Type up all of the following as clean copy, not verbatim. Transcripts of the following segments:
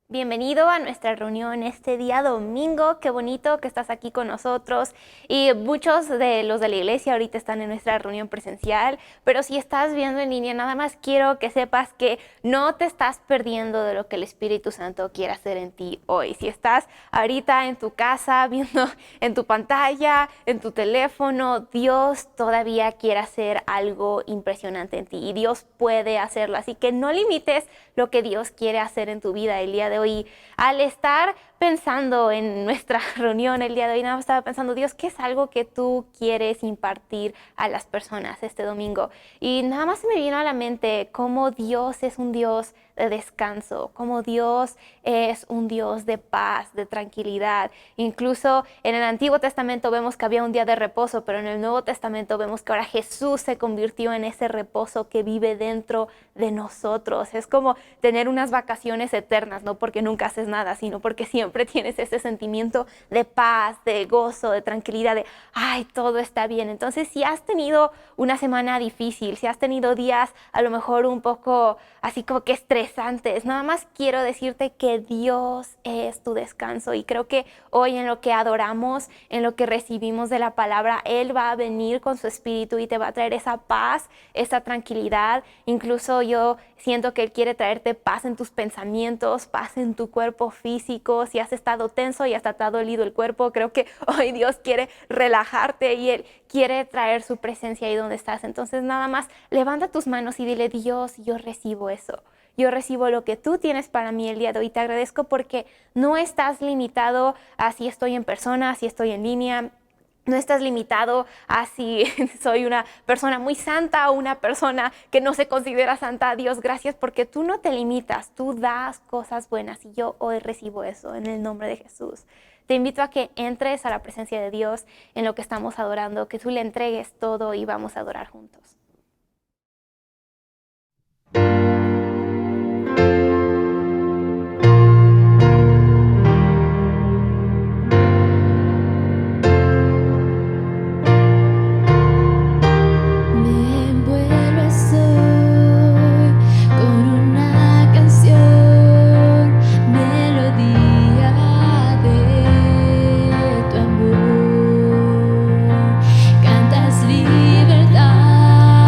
Bienvenido a nuestra reunión este día domingo. Qué bonito que estás aquí con nosotros. Y muchos de los de la iglesia ahorita están en nuestra reunión presencial, pero si estás viendo en línea, nada más quiero que sepas que no te estás perdiendo de lo que el Espíritu Santo quiere hacer en ti hoy. Si estás ahorita en tu casa viendo en tu pantalla, en tu teléfono, Dios todavía quiere hacer algo impresionante en ti y Dios puede hacerlo. Así que no limites lo que Dios quiere hacer en tu vida el día de hoy. Al estar pensando en nuestra reunión el día de hoy, nada más estaba pensando, Dios, ¿qué es algo que tú quieres impartir a las personas este domingo? Y nada más se me vino a la mente cómo Dios es un Dios de descanso, cómo Dios es un Dios de paz, de tranquilidad. Incluso en el Antiguo Testamento vemos que había un día de reposo, pero en el Nuevo Testamento vemos que ahora Jesús se convirtió en ese reposo que vive dentro de nosotros. Es como tener unas vacaciones eternas, no porque nunca haces nada, sino porque siempre tienes ese sentimiento de paz, de gozo, de tranquilidad, de ay, todo está bien. Entonces, si has tenido una semana difícil, si has tenido días a lo mejor un poco así como que estresantes, nada más quiero decirte que Dios es tu descanso, y creo que hoy en lo que adoramos, en lo que recibimos de la palabra, Él va a venir con su espíritu y te va a traer esa paz, esa tranquilidad. Incluso yo siento que Él quiere traerte paz en tus pensamientos, paz en tu cuerpo físico. Si has estado tenso y hasta te ha dolido el cuerpo, creo que hoy Dios quiere relajarte y Él quiere traer su presencia ahí donde estás. Entonces nada más levanta tus manos y dile, Dios, yo recibo eso. Yo recibo lo que tú tienes para mí el día de hoy. Te agradezco porque no estás limitado a si estoy en persona, si estoy en línea. No estás limitado a si soy una persona muy santa o una persona que no se considera santa. Dios, gracias porque tú no te limitas, tú das cosas buenas y yo hoy recibo eso en el nombre de Jesús. Te invito a que entres a la presencia de Dios en lo que estamos adorando, que tú le entregues todo y vamos a adorar juntos. Me envuelves hoy con una canción, melodía de tu amor. Cantas libertad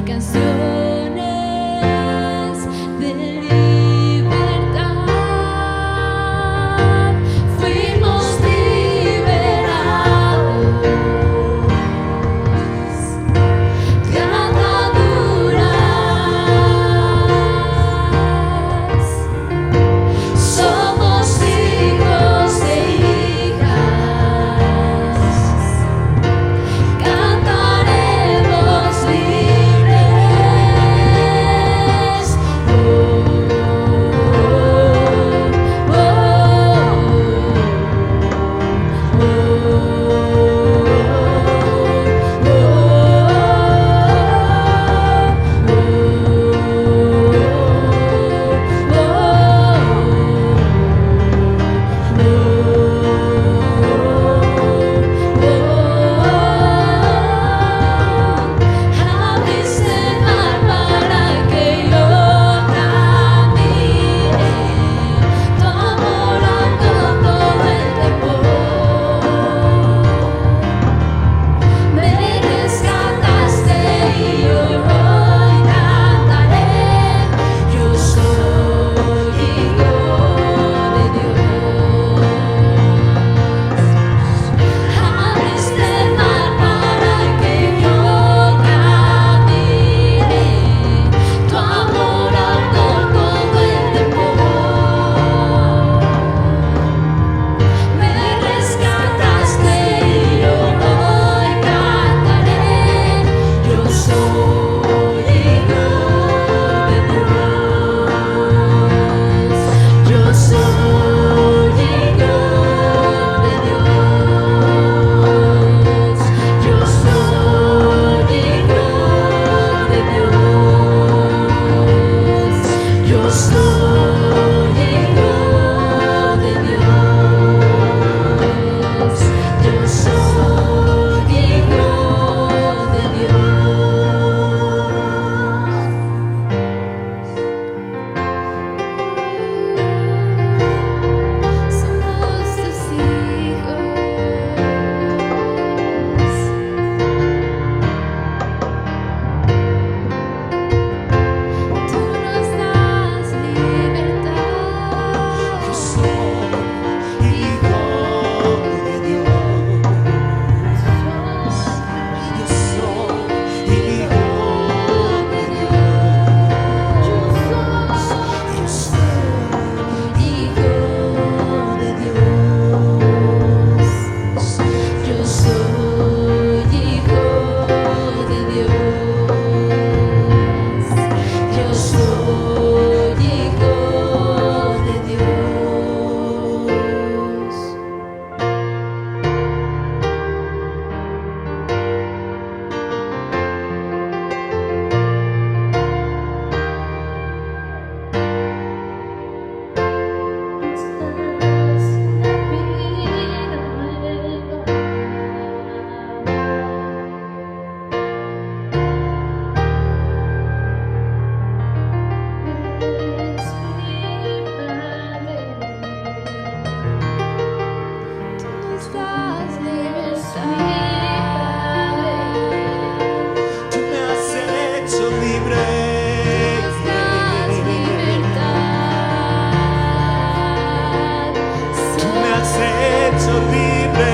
canciones de libertad. Fuimos liberados de ataduras. Somos hijos e hijas. Cantaremos libres. Oh, oh, abriste el mar para que yo camine, tu amor ahogó todo el temor. Me rescataste y hoy cantaré. Yo soy hijo de Dios. Abriste el mar para que yo camine, tu amor ahogó todo el temor. Me rescataste y hoy cantaré. Yo soy hijo de Dios. Yo soy hijo de Dios. Yo soy hijo de Dios. Yo soy hijo de Dios. Yo soy hijo de Dios. Somos tus hijos. Tú nos das libertad. Yo soy hijo de Dios. Yo soy hijo de Dios. Yo soy hijo de Dios. Yo soy hijo de Dios. Yo soy hijo de Dios. Tú me has hecho libre. Tú me has hecho libre.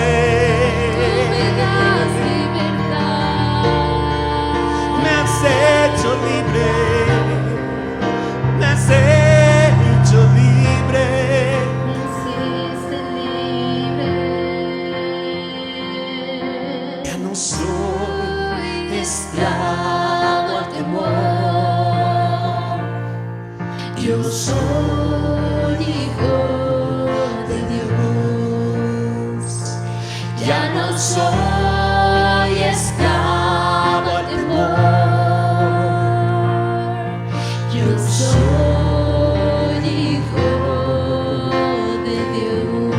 Me has hecho libre. Me has hecho libre. Ya no soy esclavo al temor. Yo soy hijo de Dios. Ya no soy esclavo al temor. Yo soy hijo de Dios.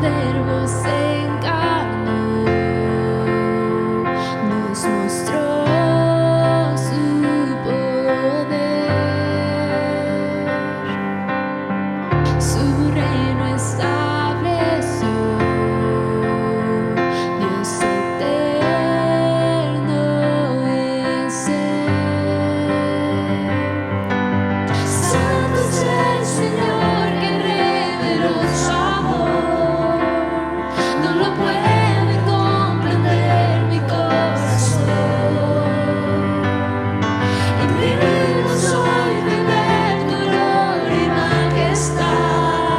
Verbo se encarnó, nos mostró su poder. Su reino estableció, Dios eterno es Él. Santo es el Señor que reveló su amor, no lo puede comprender mi corazón. Indigno soy de ver tu gloria y majestad.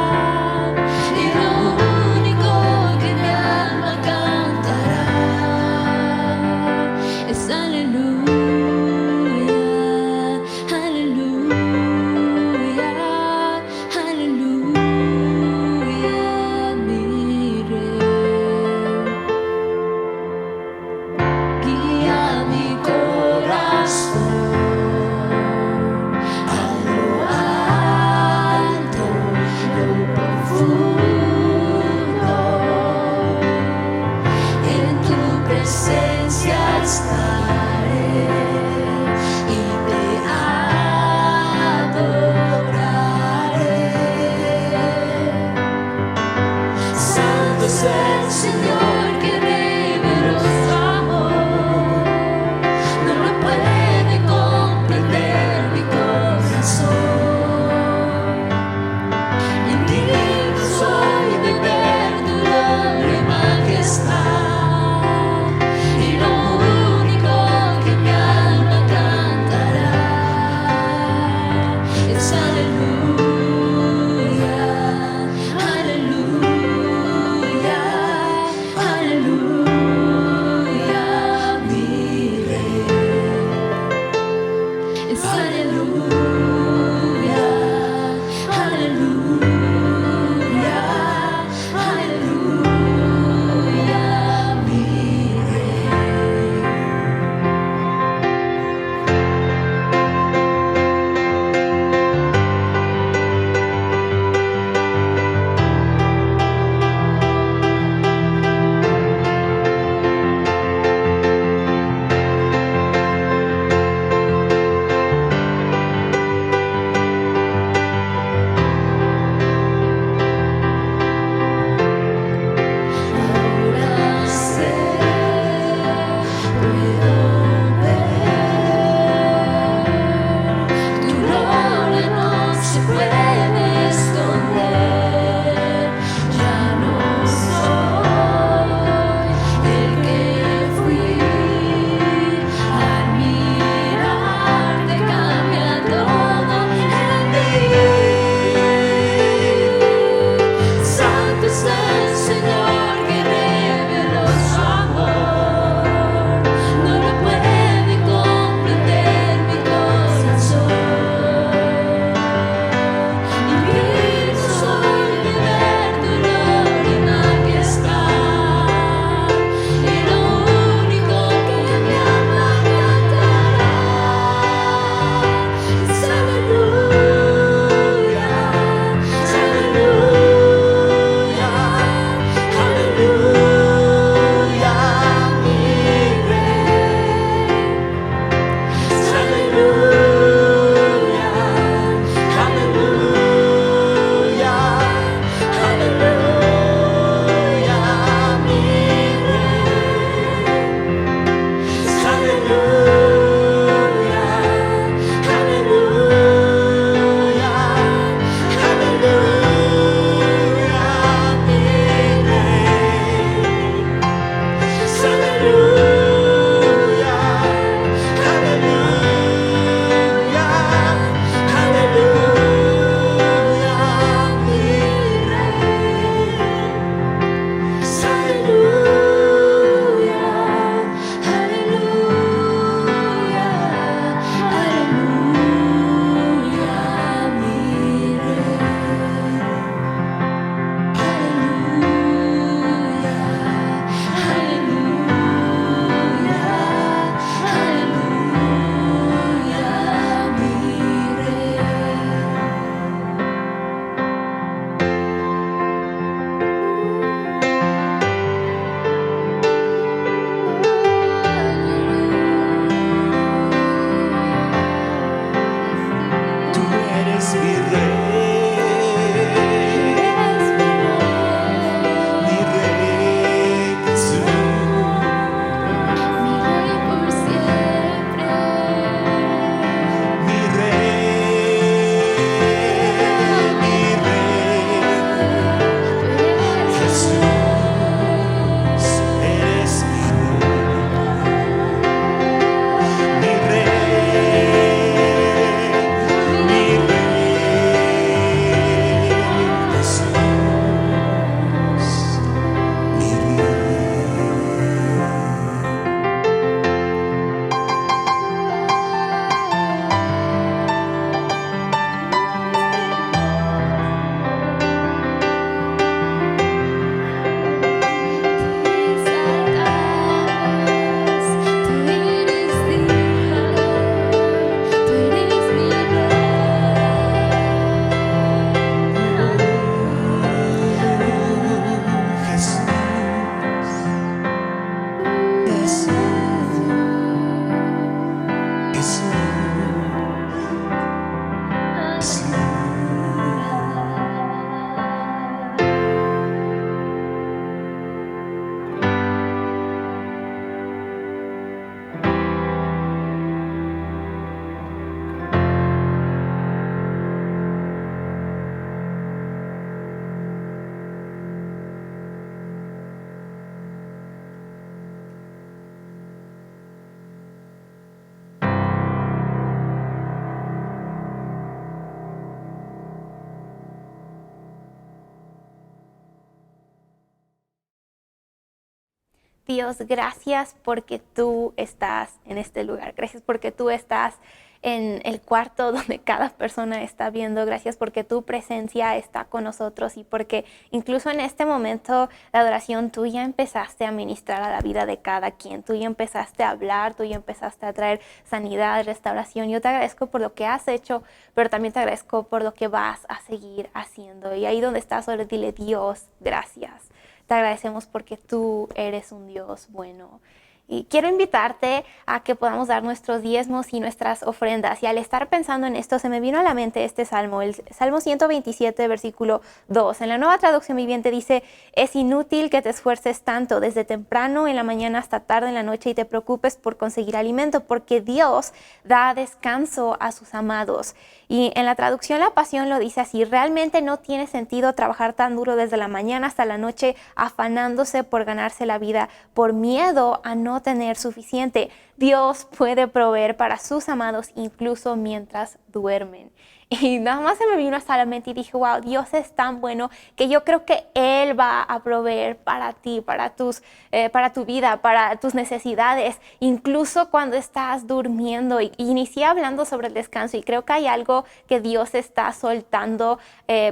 Dios, gracias porque tú estás en este lugar. Gracias porque tú estás en el cuarto donde cada persona está viendo. Gracias porque tu presencia está con nosotros y porque incluso en este momento de adoración tú ya empezaste a ministrar a la vida de cada quien. Tú ya empezaste a hablar, tú ya empezaste a traer sanidad, restauración. Yo te agradezco por lo que has hecho, pero también te agradezco por lo que vas a seguir haciendo. Y ahí donde estás, ahora dile: Dios, gracias. Te agradecemos porque tú eres un Dios bueno. Y quiero invitarte a que podamos dar nuestros diezmos y nuestras ofrendas. Y al estar pensando en esto, se me vino a la mente este salmo, el Salmo 127, versículo 2. En la Nueva Traducción Viviente dice: es inútil que te esfuerces tanto desde temprano en la mañana hasta tarde en la noche y te preocupes por conseguir alimento, porque Dios da descanso a sus amados. Y en la traducción La Pasión lo dice así: realmente no tiene sentido trabajar tan duro desde la mañana hasta la noche afanándose por ganarse la vida por miedo a no tener suficiente. Dios puede proveer para sus amados incluso mientras duermen. Y nada más se me vino hasta la mente y dije: wow, Dios es tan bueno que yo creo que Él va a proveer para ti, para tu vida, para tus necesidades, incluso cuando estás durmiendo. Y inicié hablando sobre el descanso y creo que hay algo que Dios está soltando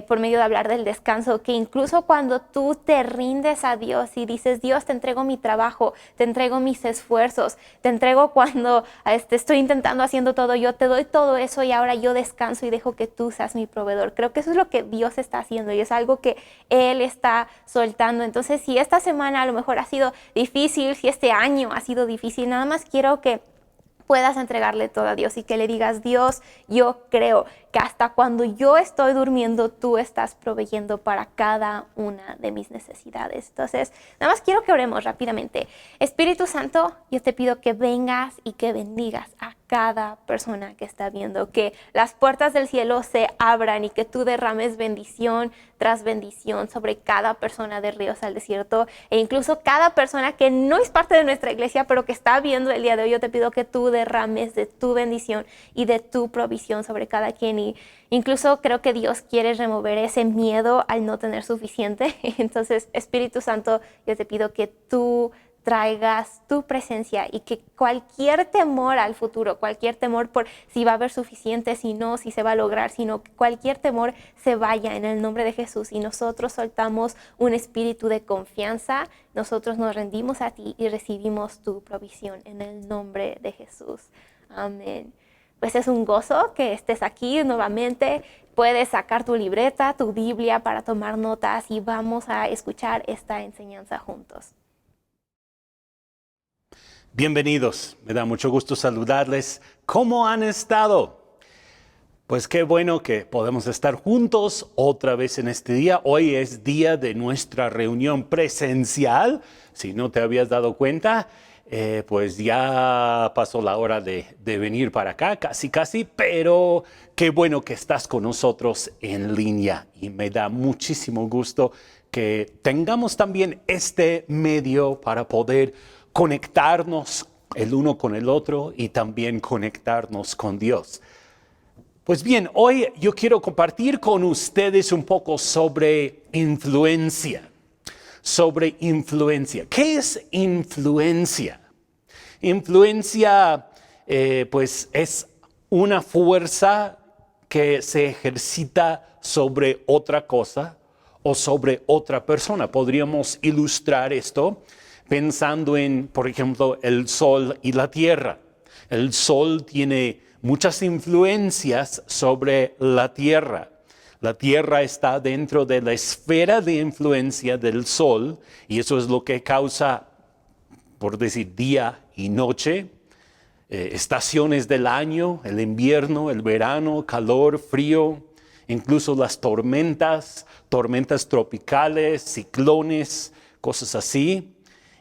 por medio de hablar del descanso, que incluso cuando tú te rindes a Dios y dices: Dios, te entrego mi trabajo, te entrego mis esfuerzos, te entrego cuando estoy intentando haciendo todo, yo te doy todo eso y ahora yo descanso y dejo que tú seas mi proveedor. Creo que eso es lo que Dios está haciendo y es algo que Él está soltando. Entonces, si esta semana a lo mejor ha sido difícil, si este año ha sido difícil, nada más quiero que puedas entregarle todo a Dios y que le digas: Dios, yo creo que hasta cuando yo estoy durmiendo, tú estás proveyendo para cada una de mis necesidades. Entonces, nada más quiero que oremos rápidamente. Espíritu Santo, yo te pido que vengas y que bendigas a cada persona que está viendo, que las puertas del cielo se abran y que tú derrames bendición tras bendición sobre cada persona de Ríos al Desierto e incluso cada persona que no es parte de nuestra iglesia, pero que está viendo el día de hoy. Yo te pido que tú derrames de tu bendición y de tu provisión sobre cada quien. Y incluso creo que Dios quiere remover ese miedo al no tener suficiente. Entonces, Espíritu Santo, yo te pido que tú traigas tu presencia y que cualquier temor al futuro, cualquier temor por si va a haber suficiente, si no, si se va a lograr, sino que cualquier temor se vaya en el nombre de Jesús. Y nosotros soltamos un espíritu de confianza, nosotros nos rendimos a ti y recibimos tu provisión en el nombre de Jesús. Amén. Pues es un gozo que estés aquí nuevamente. Puedes sacar tu libreta, tu Biblia para tomar notas y vamos a escuchar esta enseñanza juntos. Bienvenidos, me da mucho gusto saludarles. ¿Cómo han estado? Pues qué bueno que podemos estar juntos otra vez en este día. Hoy es día de nuestra reunión presencial. Si no te habías dado cuenta, pues ya pasó la hora de venir para acá, casi, pero qué bueno que estás con nosotros en línea. Y me da muchísimo gusto que tengamos también este medio para poder conectarnos el uno con el otro y también conectarnos con Dios. Pues bien, hoy yo quiero compartir con ustedes un poco sobre influencia. ¿Qué es influencia? Influencia, pues es una fuerza que se ejercita sobre otra cosa o sobre otra persona. Podríamos ilustrar esto pensando en, por ejemplo, el sol y la tierra. El sol tiene muchas influencias sobre la tierra. La tierra está dentro de la esfera de influencia del sol y eso es lo que causa, por decir, día y noche, estaciones del año, el invierno, el verano, calor, frío, incluso las tormentas tropicales, ciclones, cosas así.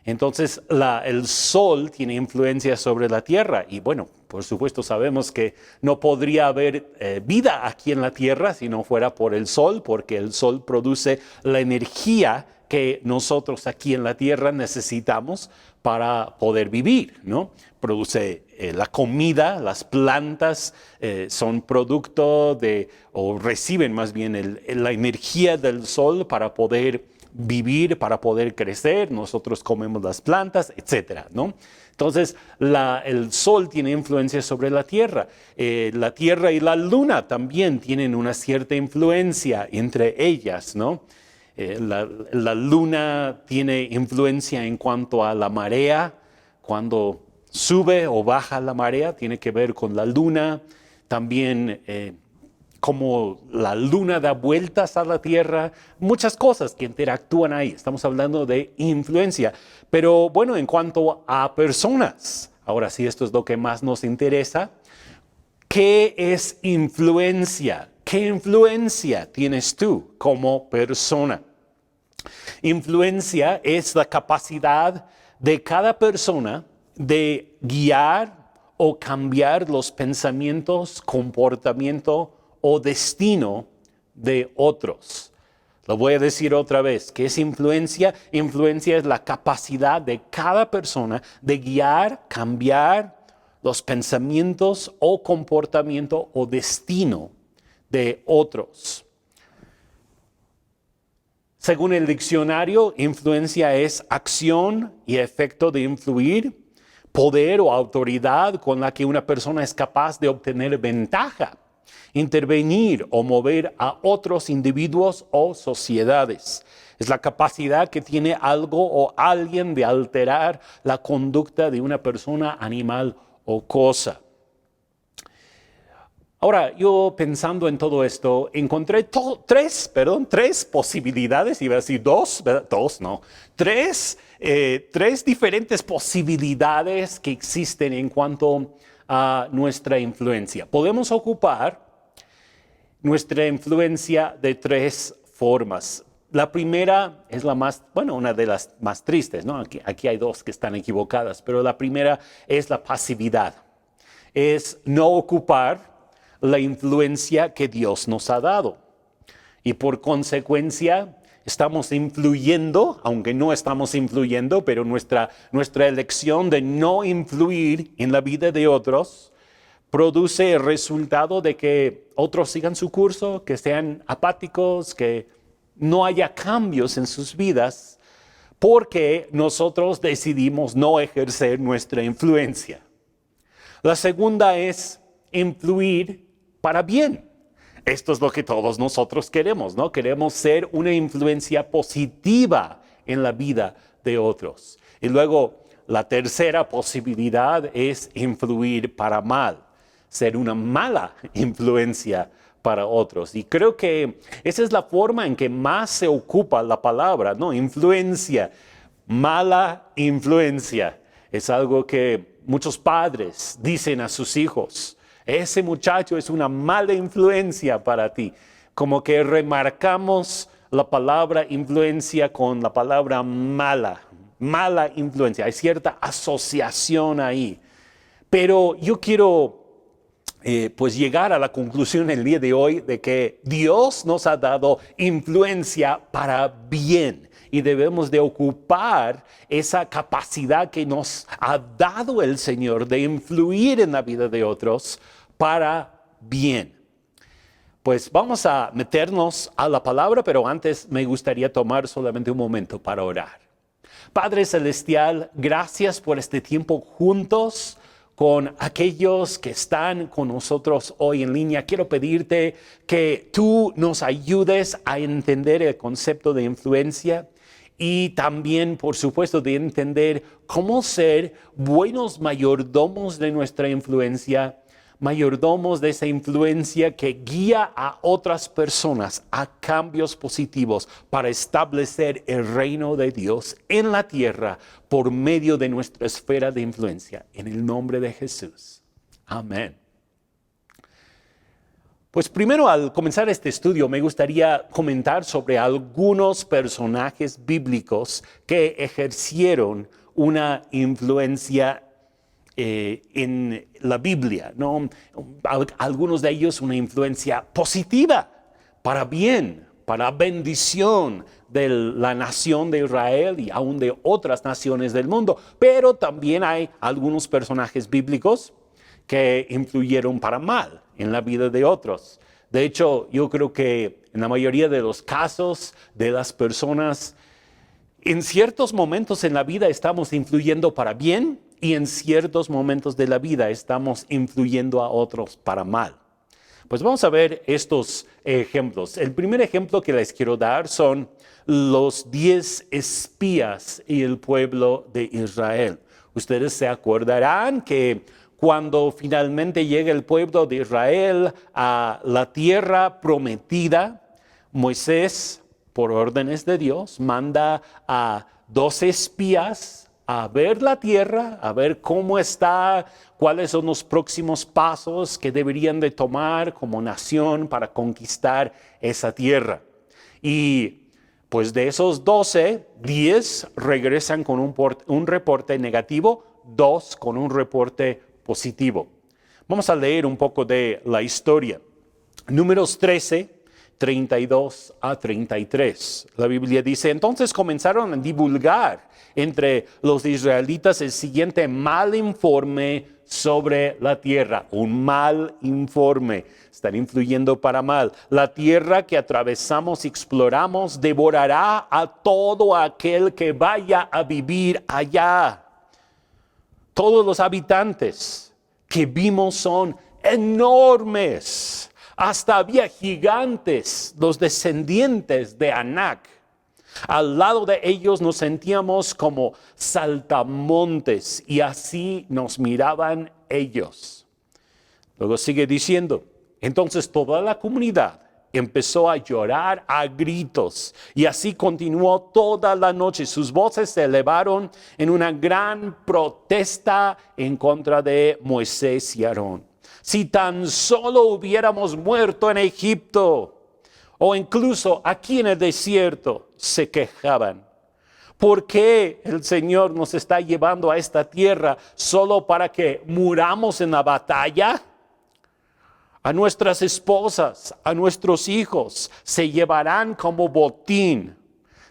Entonces, el sol tiene influencia sobre la tierra y bueno, por supuesto sabemos que no podría haber vida aquí en la tierra si no fuera por el sol, porque el sol produce la energía que nosotros aquí en la tierra necesitamos para poder vivir, ¿no? Produce la comida, las plantas son producto o reciben más bien la energía del sol para poder vivir, para poder crecer. Nosotros comemos las plantas, etcétera, ¿no? Entonces, el sol tiene influencia sobre la Tierra. La Tierra y la Luna también tienen una cierta influencia entre ellas, ¿no? La Luna tiene influencia en cuanto a la marea. Cuando sube o baja la marea, tiene que ver con la Luna. También como la Luna da vueltas a la Tierra, muchas cosas que interactúan ahí. Estamos hablando de influencia. Pero bueno, en cuanto a personas, ahora sí, esto es lo que más nos interesa. ¿Qué es influencia? ¿Qué influencia tienes tú como persona? Influencia es la capacidad de cada persona de guiar o cambiar los pensamientos, comportamiento o destino de otros. Lo voy a decir otra vez. ¿Qué es influencia? Influencia es la capacidad de cada persona de guiar, cambiar los pensamientos o comportamiento o destino de otros. Según el diccionario, influencia es acción y efecto de influir, poder o autoridad con la que una persona es capaz de obtener ventaja, intervenir o mover a otros individuos o sociedades. Es la capacidad que tiene algo o alguien de alterar la conducta de una persona, animal o cosa. Ahora, yo pensando en todo esto, encontré tres posibilidades, iba a decir dos, ¿verdad? Tres diferentes posibilidades que existen en cuanto a nuestra influencia. Podemos ocupar nuestra influencia de tres formas. La primera es una de las más tristes, ¿no? Aquí hay dos que están equivocadas, pero la primera es la pasividad. Es no ocupar la influencia que Dios nos ha dado. Y por consecuencia, estamos influyendo, aunque no estamos influyendo, pero nuestra elección de no influir en la vida de otros produce el resultado de que otros sigan su curso, que sean apáticos, que no haya cambios en sus vidas, porque nosotros decidimos no ejercer nuestra influencia. La segunda es influir para bien. Esto es lo que todos nosotros queremos, ¿no? Queremos ser una influencia positiva en la vida de otros. Y luego, la tercera posibilidad es influir para mal, ser una mala influencia para otros. Y creo que esa es la forma en que más se ocupa la palabra, ¿no? Influencia, mala influencia. Es algo que muchos padres dicen a sus hijos. Ese muchacho es una mala influencia para ti. Como que remarcamos la palabra influencia con la palabra mala influencia. Hay cierta asociación ahí. Pero yo quiero llegar a la conclusión el día de hoy de que Dios nos ha dado influencia para bien. Y debemos de ocupar esa capacidad que nos ha dado el Señor de influir en la vida de otros para bien. Pues vamos a meternos a la palabra, pero antes me gustaría tomar solamente un momento para orar. Padre Celestial, gracias por este tiempo juntos con aquellos que están con nosotros hoy en línea. Quiero pedirte que tú nos ayudes a entender el concepto de influencia y también, por supuesto, de entender cómo ser buenos mayordomos de nuestra influencia, mayordomos de esa influencia que guía a otras personas a cambios positivos para establecer el reino de Dios en la tierra por medio de nuestra esfera de influencia. En el nombre de Jesús. Amén. Pues primero, al comenzar este estudio, me gustaría comentar sobre algunos personajes bíblicos que ejercieron una influencia en la Biblia, ¿no? Algunos de ellos una influencia positiva, para bien, para bendición de la nación de Israel y aún de otras naciones del mundo. Pero también hay algunos personajes bíblicos que influyeron para mal en la vida de otros. De hecho, yo creo que en la mayoría de los casos de las personas, en ciertos momentos en la vida estamos influyendo para bien y en ciertos momentos de la vida estamos influyendo a otros para mal. Pues vamos a ver estos ejemplos. El primer ejemplo que les quiero dar son los 10 espías y el pueblo de Israel. Ustedes se acordarán que cuando finalmente llega el pueblo de Israel a la tierra prometida, Moisés, por órdenes de Dios, manda a 12 espías a ver la tierra, a ver cómo está, cuáles son los próximos pasos que deberían de tomar como nación para conquistar esa tierra. Y pues de esos 12, 10 regresan con un reporte negativo, 2 con un reporte positivo. Vamos a leer un poco de la historia. Números 13, 32 a 33. La Biblia dice, entonces comenzaron a divulgar entre los israelitas el siguiente mal informe sobre la tierra. Un mal informe. Están influyendo para mal. La tierra que atravesamos y exploramos devorará a todo aquel que vaya a vivir allá. Todos los habitantes que vimos son enormes. Hasta había gigantes, los descendientes de Anac. Al lado de ellos nos sentíamos como saltamontes y así nos miraban ellos. Luego sigue diciendo, entonces toda la comunidad empezó a llorar a gritos y así continuó toda la noche. Sus voces se elevaron en una gran protesta en contra de Moisés y Aarón. Si tan solo hubiéramos muerto en Egipto o incluso aquí en el desierto, se quejaban. ¿Por qué el Señor nos está llevando a esta tierra solo para que muramos en la batalla? A nuestras esposas, a nuestros hijos se llevarán como botín.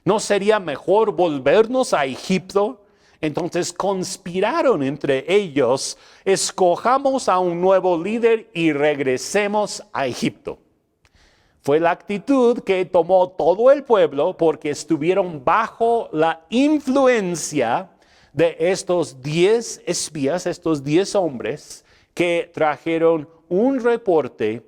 ¿No sería mejor volvernos a Egipto? Entonces conspiraron entre ellos, escojamos a un nuevo líder y regresemos a Egipto. Fue la actitud que tomó todo el pueblo porque estuvieron bajo la influencia de estos 10 espías, estos 10 hombres que trajeron un reporte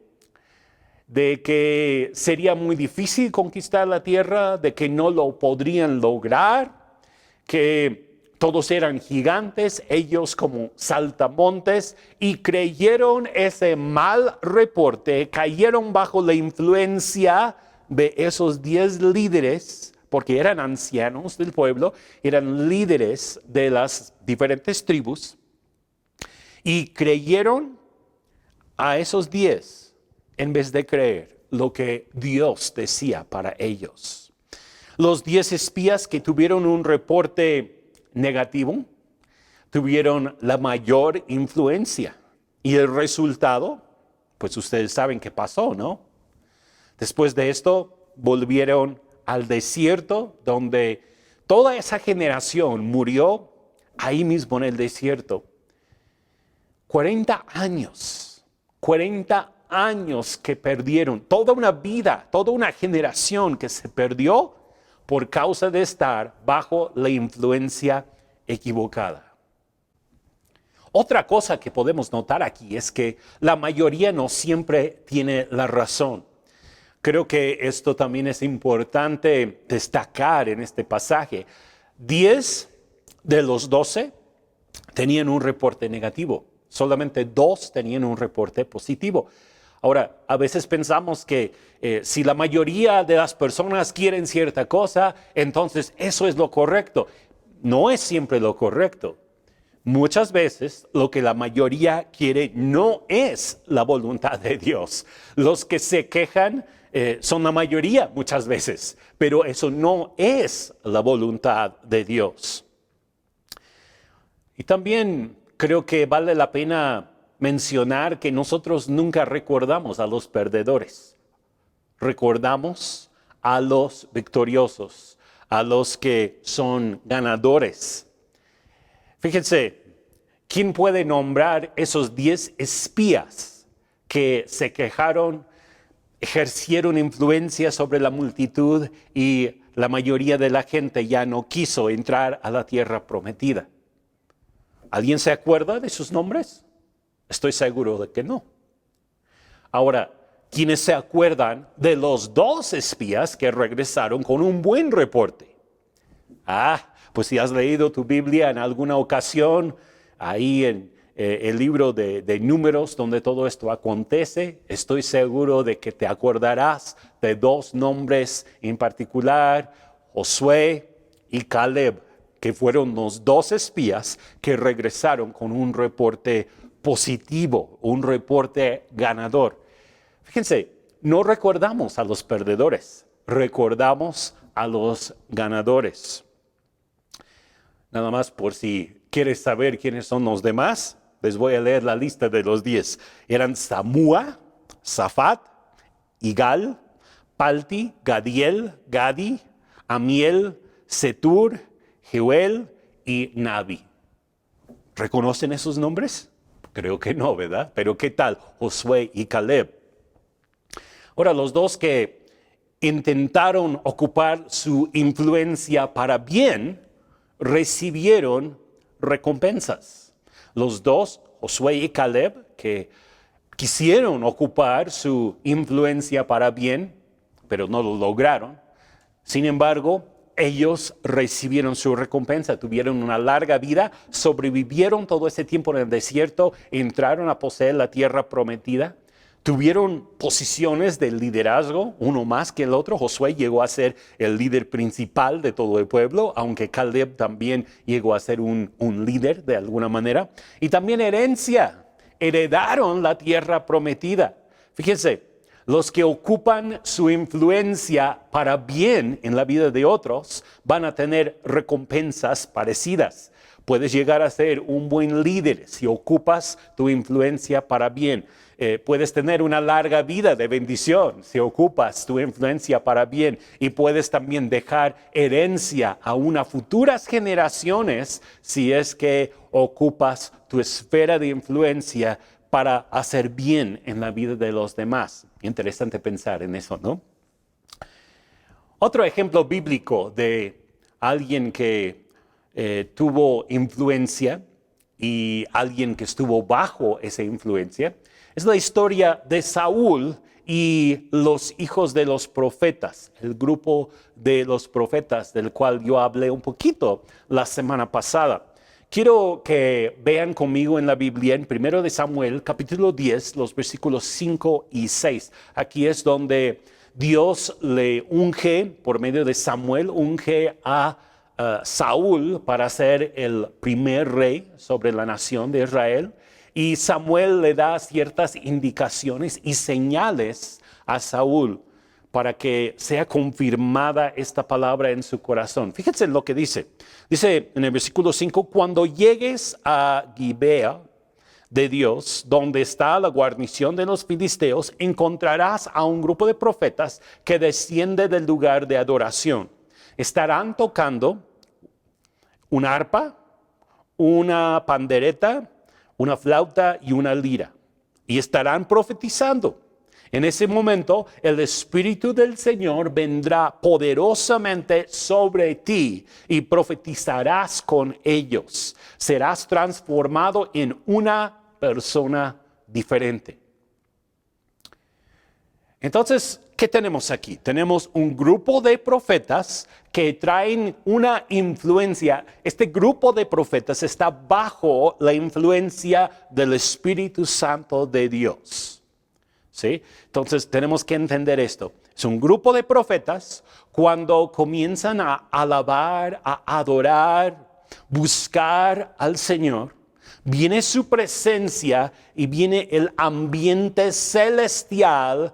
de que sería muy difícil conquistar la tierra, de que no lo podrían lograr, que todos eran gigantes, ellos como saltamontes, y creyeron ese mal reporte, cayeron bajo la influencia de esos 10 líderes, porque eran ancianos del pueblo, eran líderes de las diferentes tribus, y creyeron a esos 10 en vez de creer lo que Dios decía para ellos. Los 10 espías que tuvieron un reporte negativo tuvieron la mayor influencia. Y el resultado, pues ustedes saben qué pasó, ¿no? Después de esto, volvieron al desierto donde toda esa generación murió ahí mismo en el desierto. 40 años que perdieron, toda una vida, toda una generación que se perdió por causa de estar bajo la influencia equivocada. Otra cosa que podemos notar aquí es que la mayoría no siempre tiene la razón. Creo que esto también es importante destacar en este pasaje. 10 de los 12 tenían un reporte negativo. Solamente 2 tenían un reporte positivo. Ahora, a veces pensamos que si la mayoría de las personas quieren cierta cosa, entonces eso es lo correcto. No es siempre lo correcto. Muchas veces lo que la mayoría quiere no es la voluntad de Dios. Los que se quejan son la mayoría muchas veces, pero eso no es la voluntad de Dios. Y también creo que vale la pena mencionar que nosotros nunca recordamos a los perdedores. Recordamos a los victoriosos, a los que son ganadores. Fíjense, ¿quién puede nombrar esos 10 espías que se quejaron ejercieron influencia sobre la multitud y la mayoría de la gente ya no quiso entrar a la tierra prometida. ¿Alguien se acuerda de sus nombres? Estoy seguro de que no. Ahora, ¿quiénes se acuerdan de los 2 espías que regresaron con un buen reporte? Pues si has leído tu Biblia en alguna ocasión, ahí en el libro de Números donde todo esto acontece, estoy seguro de que te acordarás de 2 nombres en particular, Josué y Caleb, que fueron los 2 espías que regresaron con un reporte positivo, un reporte ganador. Fíjense, no recordamos a los perdedores, recordamos a los ganadores. Nada más por si quieres saber quiénes son los demás, les voy a leer la lista de los 10. Eran Samúa, Safat, Igal, Palti, Gadiel, Gadi, Amiel, Setur, Jeuel y Nabi. ¿Reconocen esos nombres? Creo que no, ¿verdad? Pero ¿qué tal Josué y Caleb? Ahora, los 2 que intentaron ocupar su influencia para bien, recibieron recompensas. Los 2, Josué y Caleb, que quisieron ocupar su influencia para bien, pero no lo lograron. Sin embargo, ellos recibieron su recompensa, tuvieron una larga vida, sobrevivieron todo ese tiempo en el desierto, entraron a poseer la tierra prometida. Tuvieron posiciones de liderazgo, uno más que el otro. Josué llegó a ser el líder principal de todo el pueblo, aunque Caleb también llegó a ser un líder de alguna manera. Y también herencia, heredaron la tierra prometida. Fíjense, los que ocupan su influencia para bien en la vida de otros van a tener recompensas parecidas. Puedes llegar a ser un buen líder si ocupas tu influencia para bien. Puedes tener una larga vida de bendición si ocupas tu influencia para bien, y puedes también dejar herencia a unas futuras generaciones si es que ocupas tu esfera de influencia para hacer bien en la vida de los demás. Interesante pensar en eso, ¿no? Otro ejemplo bíblico de alguien que tuvo influencia y alguien que estuvo bajo esa influencia es la historia de Saúl y los hijos de los profetas, el grupo de los profetas del cual yo hablé un poquito la semana pasada. Quiero que vean conmigo en la Biblia, en 1 de Samuel, capítulo 10, los versículos 5 y 6. Aquí es donde Dios le unge, por medio de Samuel, unge a Saúl para ser el primer rey sobre la nación de Israel. Y Samuel le da ciertas indicaciones y señales a Saúl para que sea confirmada esta palabra en su corazón. Fíjense lo que dice. Dice en el versículo 5, cuando llegues a Gibea de Dios, donde está la guarnición de los filisteos, encontrarás a un grupo de profetas que desciende del lugar de adoración. Estarán tocando una arpa, una pandereta, una flauta y una lira, y estarán profetizando. En ese momento, el Espíritu del Señor vendrá poderosamente sobre ti y profetizarás con ellos. Serás transformado en una persona diferente. Entonces, ¿qué tenemos aquí? Tenemos un grupo de profetas que traen una influencia. Este grupo de profetas está bajo la influencia del Espíritu Santo de Dios. ¿Sí? Entonces, tenemos que entender esto. Es un grupo de profetas cuando comienzan a alabar, a adorar, buscar al Señor. Viene su presencia y viene el ambiente celestial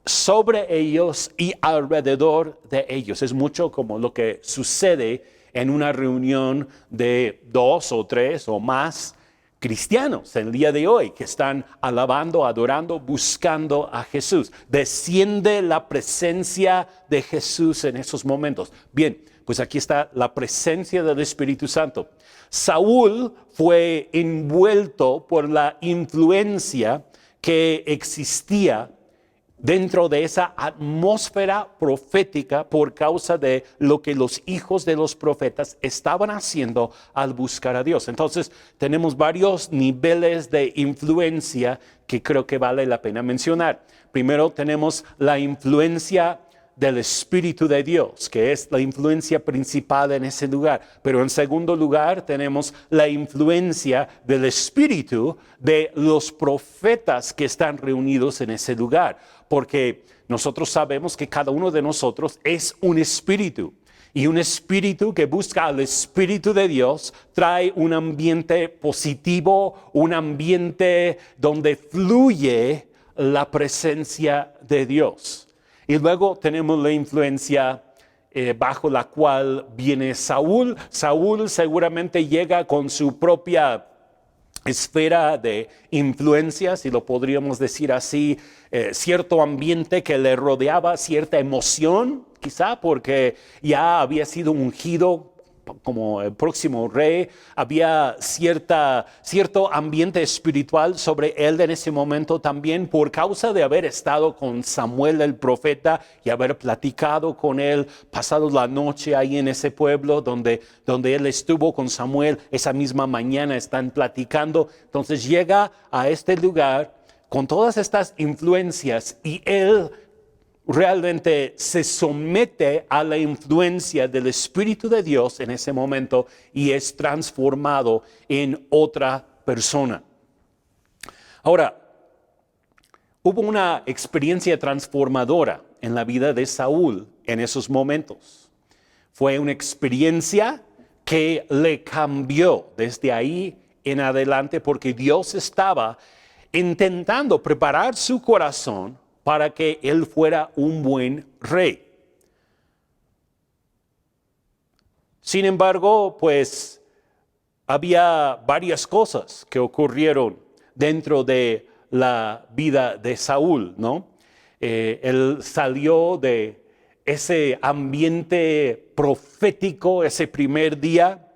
sobre ellos y alrededor de ellos. Es mucho como lo que sucede en una reunión de 2 o 3 o más cristianos el día de hoy que están alabando, adorando, buscando a Jesús. Desciende la presencia de Jesús en esos momentos. Bien, pues aquí está la presencia del Espíritu Santo. Saúl fue envuelto por la influencia que existía dentro de esa atmósfera profética por causa de lo que los hijos de los profetas estaban haciendo al buscar a Dios. Entonces tenemos varios niveles de influencia que creo que vale la pena mencionar. Primero tenemos la influencia del Espíritu de Dios, que es la influencia principal en ese lugar. Pero en segundo lugar tenemos la influencia del Espíritu de los profetas que están reunidos en ese lugar. Porque nosotros sabemos que cada uno de nosotros es un espíritu. Y un espíritu que busca al Espíritu de Dios trae un ambiente positivo, un ambiente donde fluye la presencia de Dios. Y luego tenemos la influencia bajo la cual viene Saúl. Saúl seguramente llega con su propia esfera de influencia, si lo podríamos decir así, cierto ambiente que le rodeaba, cierta emoción, quizá porque ya había sido ungido como el próximo rey, había cierto ambiente espiritual sobre él en ese momento también por causa de haber estado con Samuel el profeta y haber platicado con él, pasado la noche ahí en ese pueblo donde él estuvo con Samuel, esa misma mañana están platicando. Entonces llega a este lugar con todas estas influencias y él realmente se somete a la influencia del Espíritu de Dios en ese momento y es transformado en otra persona. Ahora, hubo una experiencia transformadora en la vida de Saúl en esos momentos. Fue una experiencia que le cambió desde ahí en adelante porque Dios estaba intentando preparar su corazón para que él fuera un buen rey. Sin embargo, pues había varias cosas que ocurrieron dentro de la vida de Saúl, ¿no? Él salió de ese ambiente profético ese primer día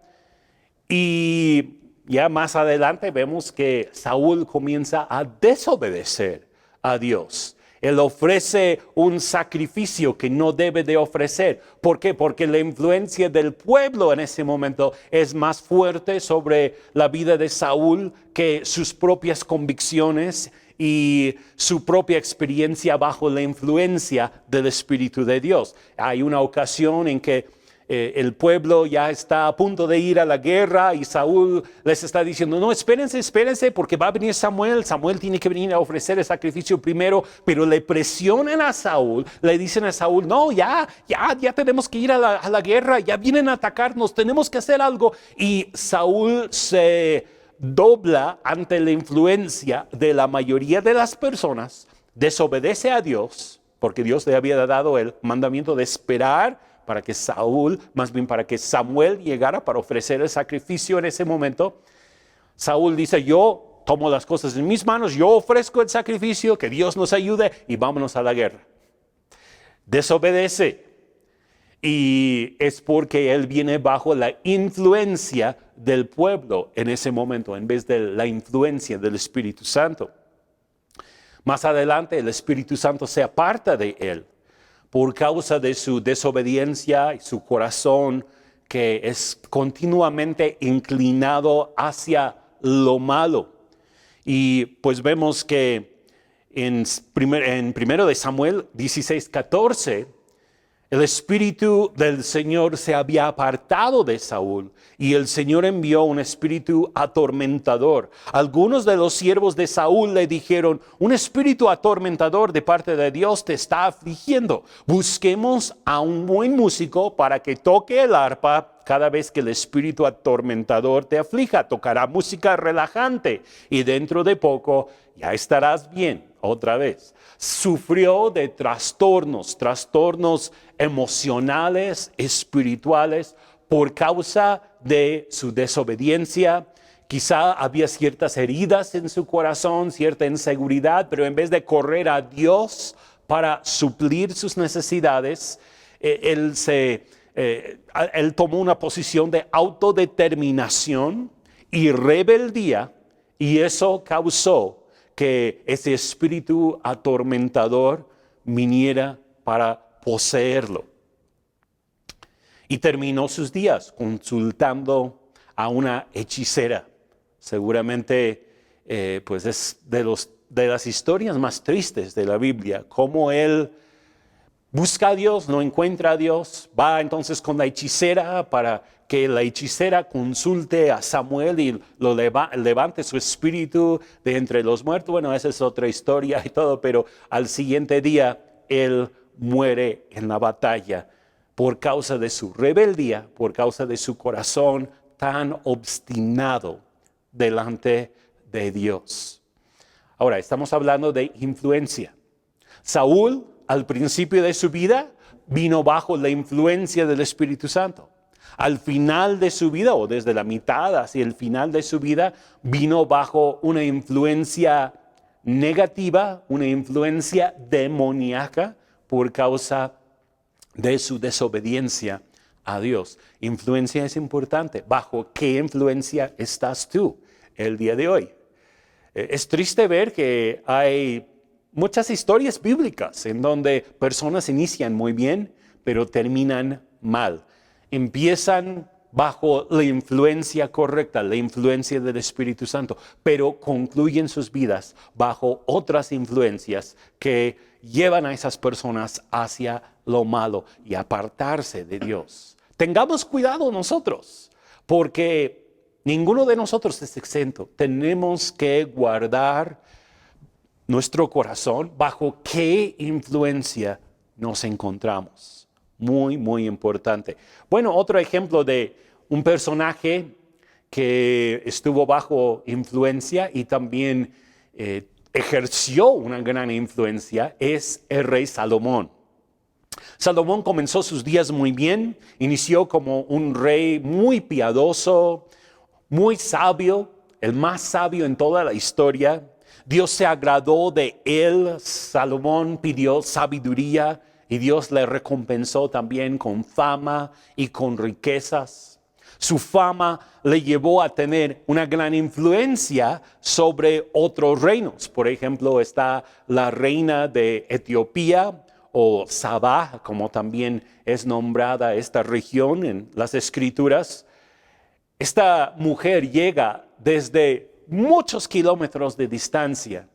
y ya más adelante vemos que Saúl comienza a desobedecer a Dios. Él ofrece un sacrificio que no debe de ofrecer. ¿Por qué? Porque la influencia del pueblo en ese momento es más fuerte sobre la vida de Saúl que sus propias convicciones y su propia experiencia bajo la influencia del Espíritu de Dios. Hay una ocasión en que el pueblo ya está a punto de ir a la guerra y Saúl les está diciendo, no, espérense porque va a venir Samuel tiene que venir a ofrecer el sacrificio primero, pero le presionan a Saúl, le dicen a Saúl, no, ya tenemos que ir a la guerra, ya vienen a atacarnos, tenemos que hacer algo. Y Saúl se dobla ante la influencia de la mayoría de las personas, desobedece a Dios, porque Dios le había dado el mandamiento de esperar para que para que Samuel llegara para ofrecer el sacrificio en ese momento. Saúl dice, yo tomo las cosas en mis manos, yo ofrezco el sacrificio, que Dios nos ayude y vámonos a la guerra. Desobedece. Y es porque él viene bajo la influencia del pueblo en ese momento, en vez de la influencia del Espíritu Santo. Más adelante el Espíritu Santo se aparta de él por causa de su desobediencia y su corazón que es continuamente inclinado hacia lo malo. Y pues vemos que en 1 de Samuel 16:14, el Espíritu del Señor se había apartado de Saúl y el Señor envió un espíritu atormentador. Algunos de los siervos de Saúl le dijeron, un espíritu atormentador de parte de Dios te está afligiendo. Busquemos a un buen músico para que toque el arpa cada vez que el espíritu atormentador te aflija. Tocará música relajante y dentro de poco ya estarás bien otra vez. Sufrió de trastornos emocionales, espirituales, por causa de su desobediencia. Quizá había ciertas heridas en su corazón, cierta inseguridad, pero en vez de correr a Dios para suplir sus necesidades, él tomó una posición de autodeterminación y rebeldía, y eso causó que ese espíritu atormentador viniera para poseerlo. Y terminó sus días consultando a una hechicera. Seguramente pues es de las historias más tristes de la Biblia, cómo él busca a Dios, no encuentra a Dios, va entonces con la hechicera para que la hechicera consulte a Samuel y lo levante su espíritu de entre los muertos. Bueno, esa es otra historia y todo, pero al siguiente día él muere en la batalla por causa de su rebeldía, por causa de su corazón tan obstinado delante de Dios. Ahora, estamos hablando de influencia. Saúl, al principio de su vida, vino bajo la influencia del Espíritu Santo. Al final de su vida, o desde la mitad hacia el final de su vida, vino bajo una influencia negativa, una influencia demoníaca por causa de su desobediencia a Dios. Influencia es importante. ¿Bajo qué influencia estás tú el día de hoy? Es triste ver que hay muchas historias bíblicas en donde personas inician muy bien, pero terminan mal. Empiezan bajo la influencia correcta, la influencia del Espíritu Santo, pero concluyen sus vidas bajo otras influencias que llevan a esas personas hacia lo malo y apartarse de Dios. Tengamos cuidado nosotros, porque ninguno de nosotros es exento. Tenemos que guardar nuestro corazón bajo qué influencia nos encontramos. Muy, muy importante. Bueno, otro ejemplo de un personaje que estuvo bajo influencia y también ejerció una gran influencia es el rey Salomón. Salomón comenzó sus días muy bien, inició como un rey muy piadoso, muy sabio, el más sabio en toda la historia. Dios se agradó de él, Salomón pidió sabiduría y Dios le recompensó también con fama y con riquezas. Su fama le llevó a tener una gran influencia sobre otros reinos. Por ejemplo, está la reina de Etiopía, o Sabá, como también es nombrada esta región en las Escrituras. Esta mujer llega desde muchos kilómetros de distancia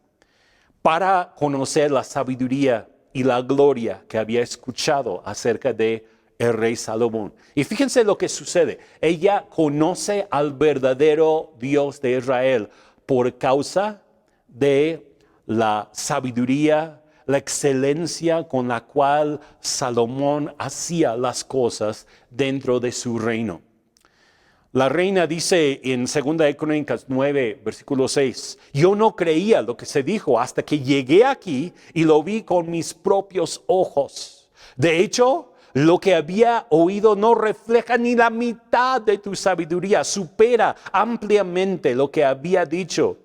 para conocer la sabiduría y la gloria que había escuchado acerca de el rey Salomón. Y fíjense lo que sucede. Ella conoce al verdadero Dios de Israel por causa de la sabiduría, la excelencia con la cual Salomón hacía las cosas dentro de su reino. La reina dice en 2 Crónicas 9, versículo 6, yo no creía lo que se dijo hasta que llegué aquí y lo vi con mis propios ojos. De hecho, lo que había oído no refleja ni la mitad de tu sabiduría, supera ampliamente lo que había dicho.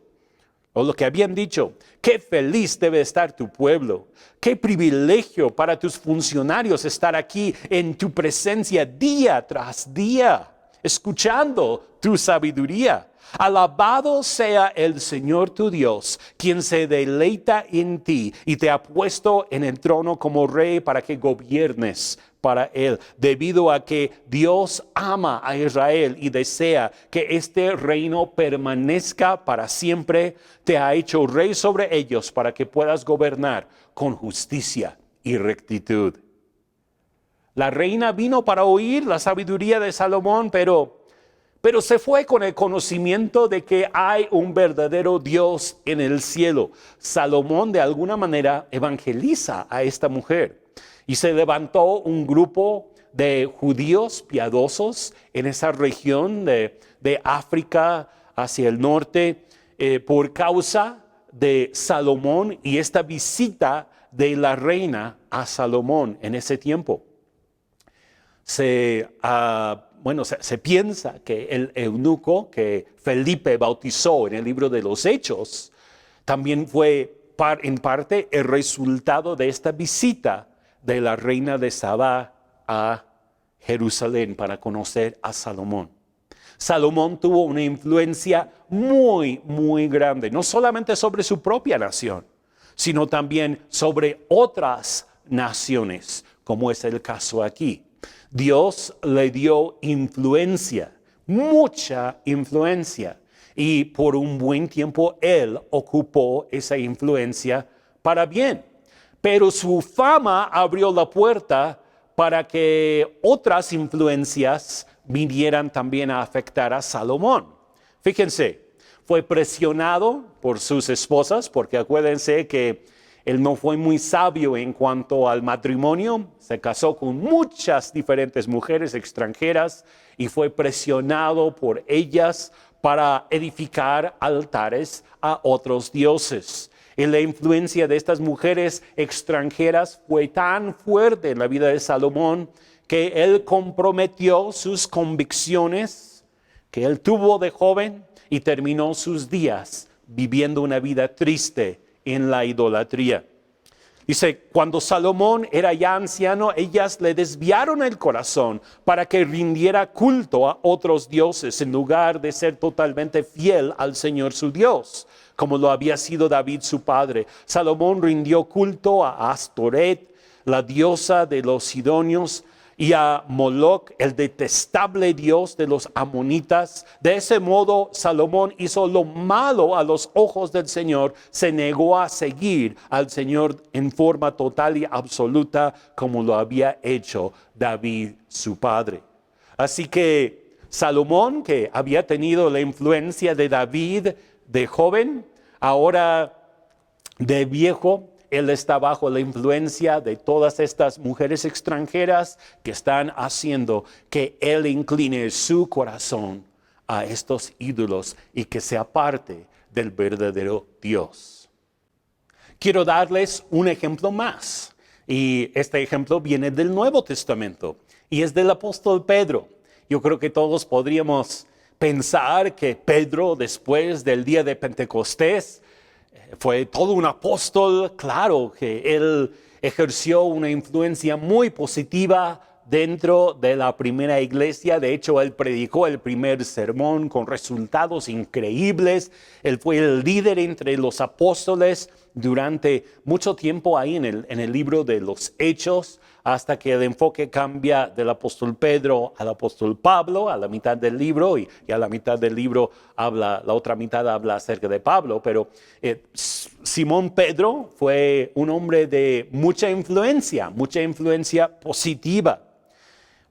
O lo que habían dicho, qué feliz debe estar tu pueblo, qué privilegio para tus funcionarios estar aquí en tu presencia día tras día, escuchando tu sabiduría. Alabado sea el Señor tu Dios, quien se deleita en ti y te ha puesto en el trono como rey para que gobiernes para él, debido a que Dios ama a Israel y desea que este reino permanezca para siempre. Te ha hecho rey sobre ellos para que puedas gobernar con justicia y rectitud. La reina vino para oír la sabiduría de Salomón, pero se fue con el conocimiento de que hay un verdadero Dios en el cielo. Salomón de alguna manera evangeliza a esta mujer. Y se levantó un grupo de judíos piadosos en esa región de África hacia el norte por causa de Salomón y esta visita de la reina a Salomón en ese tiempo. Se piensa que el eunuco que Felipe bautizó en el libro de los Hechos también fue en parte el resultado de esta visita de la reina de Sabá a Jerusalén para conocer a Salomón. Salomón tuvo una influencia muy, muy grande, no solamente sobre su propia nación, sino también sobre otras naciones, como es el caso aquí. Dios le dio influencia, mucha influencia, y por un buen tiempo él ocupó esa influencia para bien. Pero su fama abrió la puerta para que otras influencias vinieran también a afectar a Salomón. Fíjense, fue presionado por sus esposas, porque acuérdense que él no fue muy sabio en cuanto al matrimonio, se casó con muchas diferentes mujeres extranjeras y fue presionado por ellas para edificar altares a otros dioses. Y la influencia de estas mujeres extranjeras fue tan fuerte en la vida de Salomón que él comprometió sus convicciones que él tuvo de joven y terminó sus días viviendo una vida triste en la idolatría. Dice, cuando Salomón era ya anciano, ellas le desviaron el corazón para que rindiera culto a otros dioses en lugar de ser totalmente fiel al Señor su Dios, como lo había sido David su padre. Salomón rindió culto a Astoret, la diosa de los sidonios, y a Moloc, el detestable dios de los amonitas. De ese modo, Salomón hizo lo malo a los ojos del Señor, se negó a seguir al Señor en forma total y absoluta, como lo había hecho David, su padre. Así que Salomón, que había tenido la influencia de David de joven, ahora de viejo, él está bajo la influencia de todas estas mujeres extranjeras que están haciendo que él incline su corazón a estos ídolos y que se aparte del verdadero Dios. Quiero darles un ejemplo más, y este ejemplo viene del Nuevo Testamento y es del apóstol Pedro. Yo creo que todos podríamos pensar que Pedro, después del día de Pentecostés, fue todo un apóstol. Claro que él ejerció una influencia muy positiva dentro de la primera iglesia. De hecho, él predicó el primer sermón con resultados increíbles. Él fue el líder entre los apóstoles durante mucho tiempo ahí en el libro de los Hechos, hasta que el enfoque cambia del apóstol Pedro al apóstol Pablo a la mitad del libro, y a la mitad del libro la otra mitad habla acerca de Pablo. Pero Simón Pedro fue un hombre de mucha influencia positiva.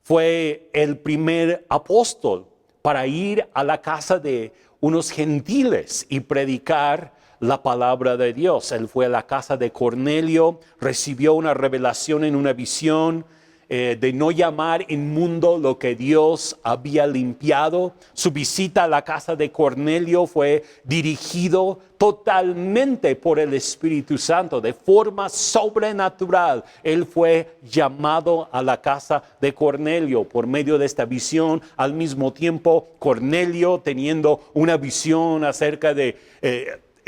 Fue el primer apóstol para ir a la casa de unos gentiles y predicar la palabra de Dios. Él fue a la casa de Cornelio, recibió una revelación en una visión de no llamar inmundo lo que Dios había limpiado. Su visita a la casa de Cornelio fue dirigido totalmente por el Espíritu Santo, de forma sobrenatural. Él fue llamado a la casa de Cornelio por medio de esta visión. Al mismo tiempo, Cornelio teniendo una visión acerca de...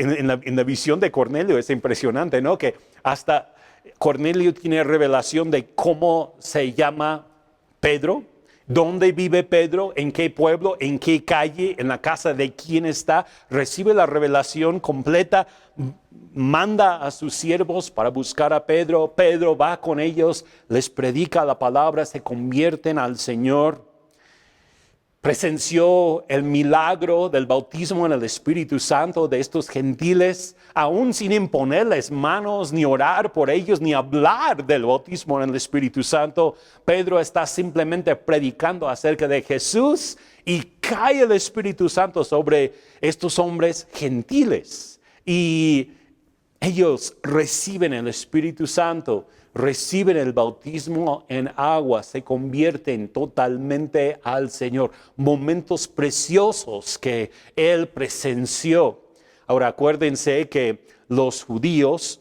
En la visión de Cornelio es impresionante, ¿no? Que hasta Cornelio tiene revelación de cómo se llama Pedro, dónde vive Pedro, en qué pueblo, en qué calle, en la casa de quién está. Recibe la revelación completa, manda a sus siervos para buscar a Pedro. Pedro va con ellos, les predica la palabra, se convierten al Señor. Presenció el milagro del bautismo en el Espíritu Santo de estos gentiles, aún sin imponerles manos, ni orar por ellos, ni hablar del bautismo en el Espíritu Santo. Pedro está simplemente predicando acerca de Jesús y cae el Espíritu Santo sobre estos hombres gentiles. Y ellos reciben el Espíritu Santo, reciben el bautismo en agua, se convierten totalmente al Señor. Momentos preciosos que Él presenció. Ahora acuérdense que los judíos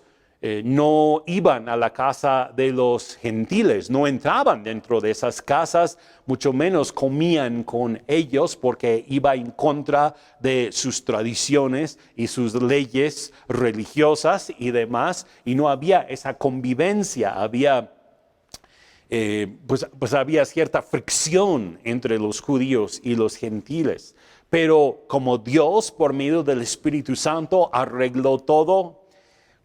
no iban a la casa de los gentiles, no entraban dentro de esas casas, mucho menos comían con ellos porque iba en contra de sus tradiciones y sus leyes religiosas y demás, y no había esa convivencia, había había cierta fricción entre los judíos y los gentiles. Pero como Dios por medio del Espíritu Santo arregló todo,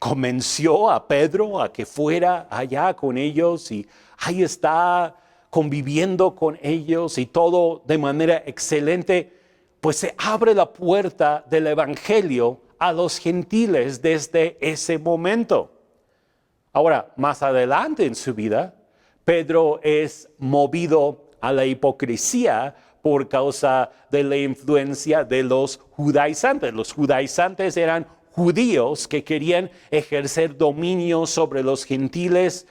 convenció a Pedro a que fuera allá con ellos y ahí está conviviendo con ellos y todo de manera excelente, pues se abre la puerta del evangelio a los gentiles desde ese momento. Ahora, más adelante en su vida, Pedro es movido a la hipocresía por causa de la influencia de los judaizantes. Los judaizantes eran judíos que querían ejercer dominio sobre los gentiles,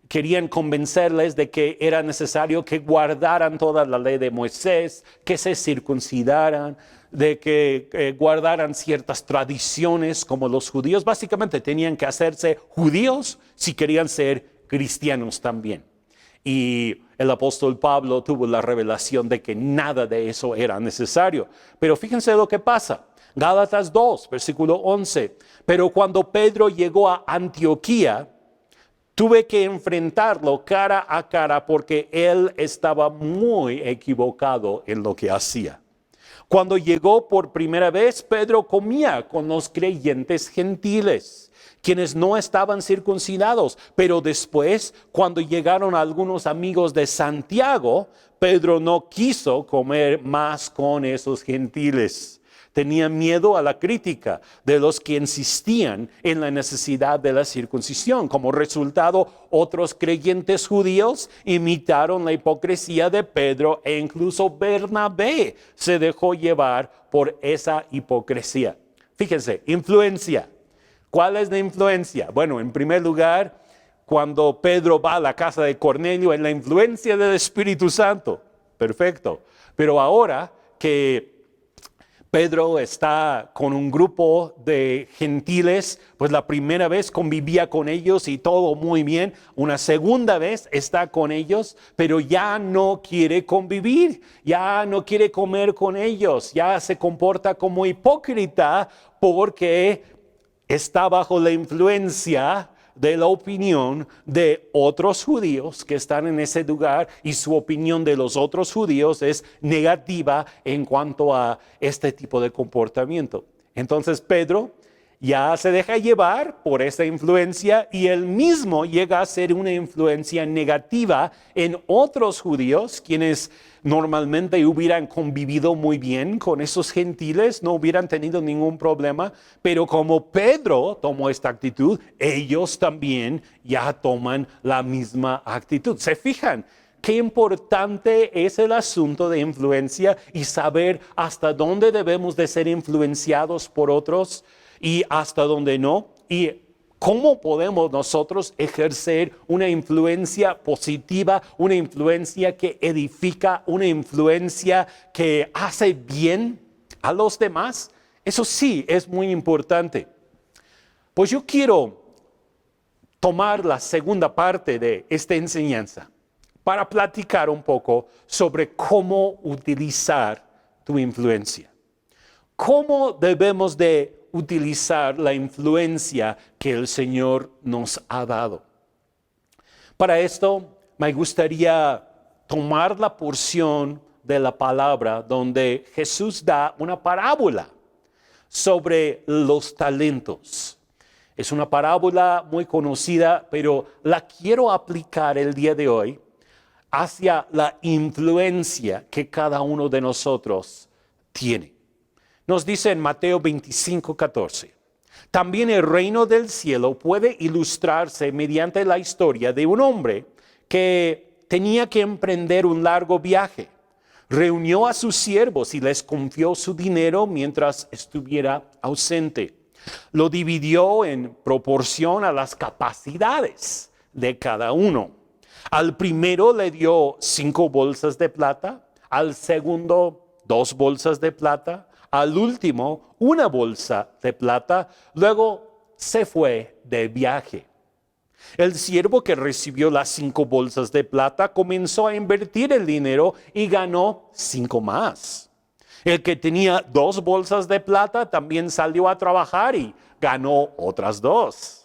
querían convencerles de que era necesario que guardaran toda la ley de Moisés, que se circuncidaran, de que guardaran ciertas tradiciones como los judíos. Básicamente tenían que hacerse judíos si querían ser cristianos también. Y el apóstol Pablo tuvo la revelación de que nada de eso era necesario. Pero fíjense lo que pasa. Gálatas 2, versículo 11. Pero cuando Pedro llegó a Antioquía, tuve que enfrentarlo cara a cara porque él estaba muy equivocado en lo que hacía. Cuando llegó por primera vez, Pedro comía con los creyentes gentiles, quienes no estaban circuncidados. Pero después, cuando llegaron algunos amigos de Santiago, Pedro no quiso comer más con esos gentiles. Tenía miedo a la crítica de los que insistían en la necesidad de la circuncisión. Como resultado, otros creyentes judíos imitaron la hipocresía de Pedro e incluso Bernabé se dejó llevar por esa hipocresía. Fíjense, influencia. ¿Cuál es la influencia? Bueno, en primer lugar, cuando Pedro va a la casa de Cornelio, es la influencia del Espíritu Santo. Perfecto. Pero ahora que Pedro está con un grupo de gentiles, pues la primera vez convivía con ellos y todo muy bien. Una segunda vez está con ellos, pero ya no quiere convivir, ya no quiere comer con ellos, ya se comporta como hipócrita porque está bajo la influencia de la opinión de otros judíos que están en ese lugar y su opinión de los otros judíos es negativa en cuanto a este tipo de comportamiento. Entonces Pedro ya se deja llevar por esa influencia y él mismo llega a ser una influencia negativa en otros judíos, quienes normalmente hubieran convivido muy bien con esos gentiles, no hubieran tenido ningún problema, pero como Pedro tomó esta actitud, ellos también ya toman la misma actitud. ¿Se fijan? Qué importante es el asunto de influencia y saber hasta dónde debemos de ser influenciados por otros y hasta dónde no, y cómo podemos nosotros ejercer una influencia positiva, una influencia que edifica, una influencia que hace bien a los demás. Eso sí es muy importante. Pues yo quiero tomar la segunda parte de esta enseñanza para platicar un poco sobre cómo utilizar tu influencia. ¿Cómo debemos de utilizar la influencia que el Señor nos ha dado? Para esto me gustaría tomar la porción de la palabra donde Jesús da una parábola sobre los talentos. Es una parábola muy conocida, pero la quiero aplicar el día de hoy hacia la influencia que cada uno de nosotros tiene. Nos dice en Mateo 25:14, también el reino del cielo puede ilustrarse mediante la historia de un hombre que tenía que emprender un largo viaje. Reunió a sus siervos y les confió su dinero mientras estuviera ausente. Lo dividió en proporción a las capacidades de cada uno. Al primero le dio 5 bolsas de plata, al segundo 2 bolsas de plata, al último 1 bolsa de plata. Luego se fue de viaje. El siervo que recibió las 5 bolsas de plata comenzó a invertir el dinero y ganó 5 más. El que tenía 2 bolsas de plata también salió a trabajar y ganó otras 2.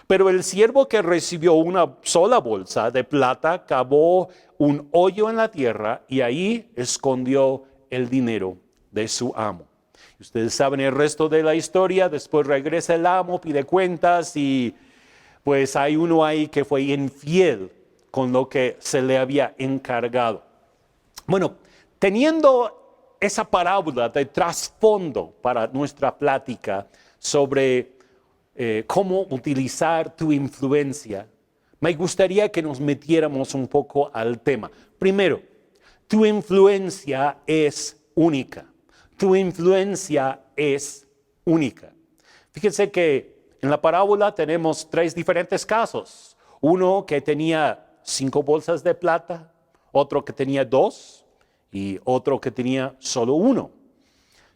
Pero el siervo que recibió 1 sola bolsa de plata cavó un hoyo en la tierra y ahí escondió el dinero de su amo. Ustedes saben el resto de la historia, después regresa el amo, pide cuentas y pues hay uno ahí que fue infiel con lo que se le había encargado. Bueno, teniendo esa parábola de trasfondo para nuestra plática sobre cómo utilizar tu influencia, me gustaría que nos metiéramos un poco al tema. Primero, tu influencia es única. Tu influencia es única. Fíjense que en la parábola tenemos 3 diferentes casos. Uno que tenía 5 bolsas de plata, otro que tenía 2 y otro que tenía solo 1.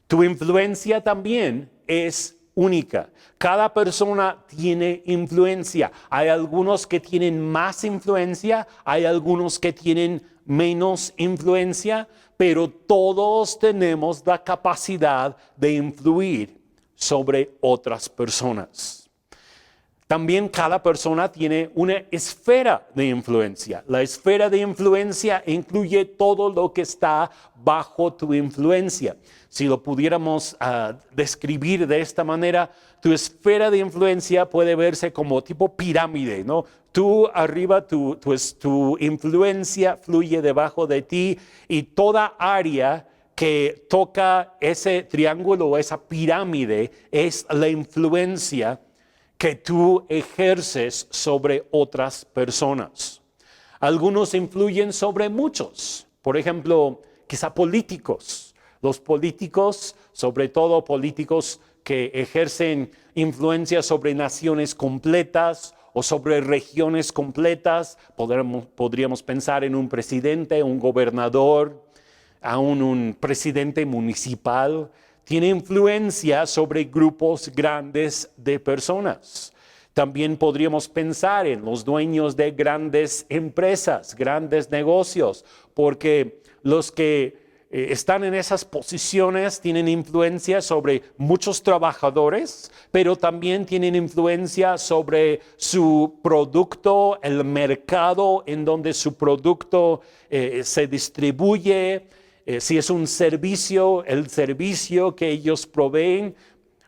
Tu influencia también es única. Cada persona tiene influencia. Hay algunos que tienen más influencia, hay algunos que tienen menos influencia, pero todos tenemos la capacidad de influir sobre otras personas. También cada persona tiene una esfera de influencia. La esfera de influencia incluye todo lo que está bajo tu influencia. Si lo pudiéramos describir de esta manera, tu esfera de influencia puede verse como tipo pirámide, ¿no? Tú arriba, tu influencia fluye debajo de ti y toda área que toca ese triángulo o esa pirámide es la influencia que tú ejerces sobre otras personas. Algunos influyen sobre muchos, por ejemplo, quizá políticos. Los políticos, sobre todo políticos que ejercen influencia sobre naciones completas o sobre regiones completas, podríamos pensar en un presidente, un gobernador, aún un presidente municipal. Tiene influencia sobre grupos grandes de personas. También podríamos pensar en los dueños de grandes empresas, grandes negocios, porque los que están en esas posiciones tienen influencia sobre muchos trabajadores, pero también tienen influencia sobre su producto, el mercado en donde su producto se distribuye. Si es un servicio, el servicio que ellos proveen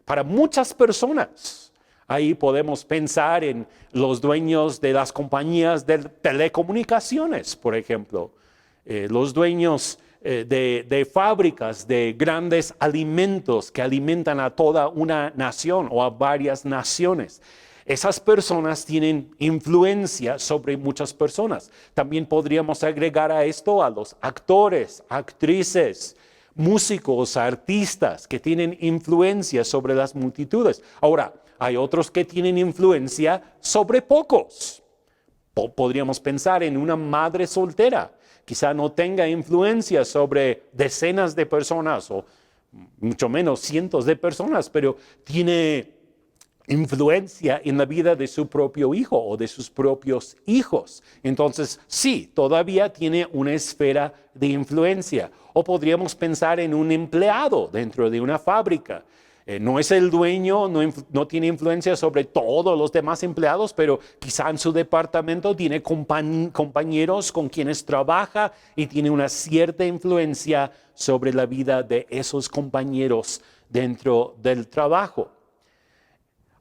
para muchas personas. Ahí podemos pensar en los dueños de las compañías de telecomunicaciones, por ejemplo. Los dueños de fábricas de grandes alimentos que alimentan a toda una nación o a varias naciones. Esas personas tienen influencia sobre muchas personas. También podríamos agregar a esto a los actores, actrices, músicos, artistas que tienen influencia sobre las multitudes. Ahora, hay otros que tienen influencia sobre pocos. Podríamos pensar en una madre soltera. Quizá no tenga influencia sobre decenas de personas o mucho menos cientos de personas, pero tiene influencia en la vida de su propio hijo o de sus propios hijos. Entonces, sí, todavía tiene una esfera de influencia. O podríamos pensar en un empleado dentro de una fábrica. No es el dueño, no tiene influencia sobre todos los demás empleados, pero quizá en su departamento tiene compañeros con quienes trabaja y tiene una cierta influencia sobre la vida de esos compañeros dentro del trabajo.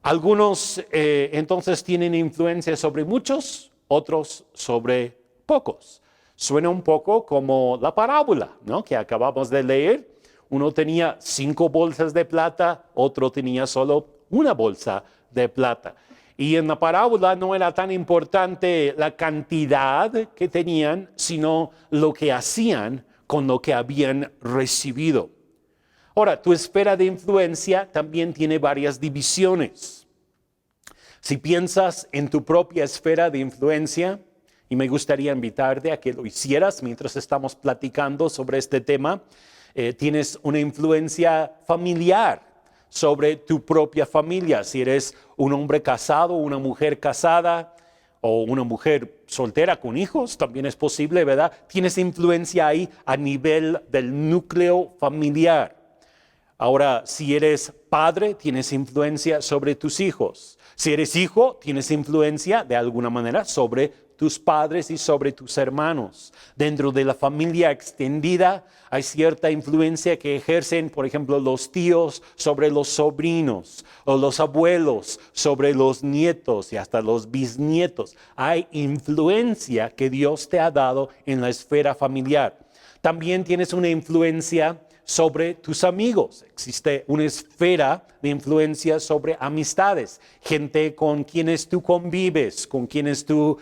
Algunos entonces tienen influencia sobre muchos, otros sobre pocos. Suena un poco como la parábola, ¿no?, que acabamos de leer. Uno tenía 5 bolsas de plata, otro tenía solo 1 bolsa de plata. Y en la parábola no era tan importante la cantidad que tenían, sino lo que hacían con lo que habían recibido. Ahora, tu esfera de influencia también tiene varias divisiones. Si piensas en tu propia esfera de influencia, y me gustaría invitarte a que lo hicieras mientras estamos platicando sobre este tema, tienes una influencia familiar sobre tu propia familia. Si eres un hombre casado, una mujer casada o una mujer soltera con hijos, también es posible, ¿verdad? Tienes influencia ahí a nivel del núcleo familiar. Ahora, si eres padre, tienes influencia sobre tus hijos. Si eres hijo, tienes influencia de alguna manera sobre tus padres y sobre tus hermanos. Dentro de la familia extendida hay cierta influencia que ejercen, por ejemplo, los tíos sobre los sobrinos o los abuelos sobre los nietos y hasta los bisnietos. Hay influencia que Dios te ha dado en la esfera familiar. También tienes una influencia sobre tus amigos. Existe una esfera de influencia sobre amistades, gente con quienes tú convives, con quienes tú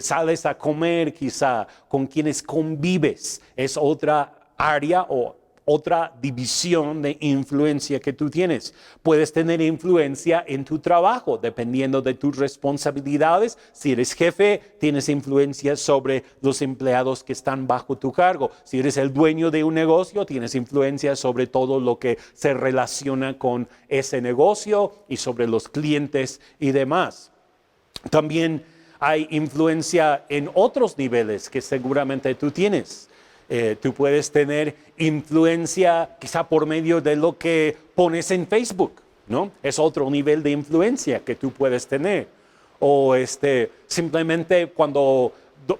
sales a comer quizá, con quienes convives. Es otra área o otra división de influencia que tú tienes. Puedes tener influencia en tu trabajo, dependiendo de tus responsabilidades. Si eres jefe, tienes influencia sobre los empleados que están bajo tu cargo. Si eres el dueño de un negocio, tienes influencia sobre todo lo que se relaciona con ese negocio y sobre los clientes y demás. También hay influencia en otros niveles que seguramente tú tienes. Tú puedes tener influencia quizá por medio de lo que pones en Facebook, ¿no? Es otro nivel de influencia que tú puedes tener. O simplemente cuando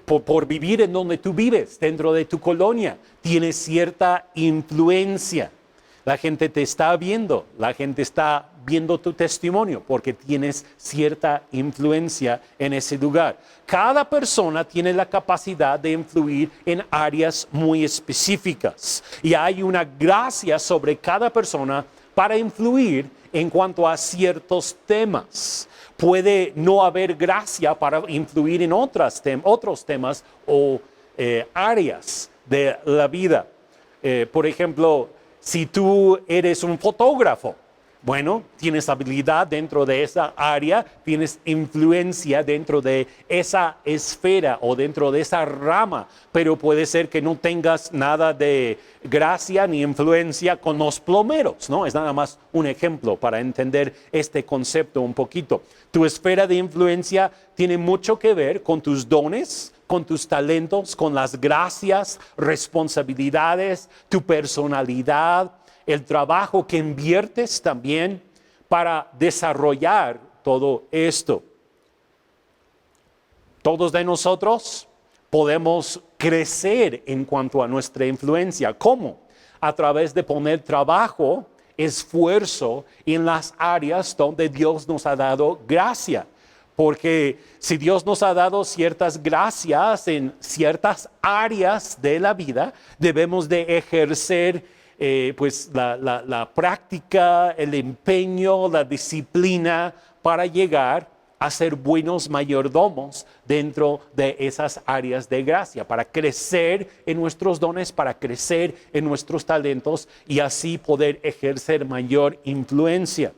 por vivir en donde tú vives, dentro de tu colonia, tienes cierta influencia. La gente te está viendo, la gente está viendo tu testimonio porque tienes cierta influencia en ese lugar. Cada persona tiene la capacidad de influir en áreas muy específicas y hay una gracia sobre cada persona para influir en cuanto a ciertos temas. Puede no haber gracia para influir en otros temas o áreas de la vida. Por ejemplo, si tú eres un fotógrafo, bueno, tienes habilidad dentro de esa área, tienes influencia dentro de esa esfera o dentro de esa rama, pero puede ser que no tengas nada de gracia ni influencia con los plomeros, ¿no? Es nada más un ejemplo para entender este concepto un poquito. Tu esfera de influencia tiene mucho que ver con tus dones, con tus talentos, con las gracias, responsabilidades, tu personalidad, el trabajo que inviertes también para desarrollar todo esto. Todos de nosotros podemos crecer en cuanto a nuestra influencia. ¿Cómo? A través de poner trabajo, esfuerzo en las áreas donde Dios nos ha dado gracia. Porque si Dios nos ha dado ciertas gracias en ciertas áreas de la vida, debemos de ejercer la práctica, el empeño, la disciplina para llegar a ser buenos mayordomos dentro de esas áreas de gracia, para crecer en nuestros dones, para crecer en nuestros talentos y así poder ejercer mayor influencia.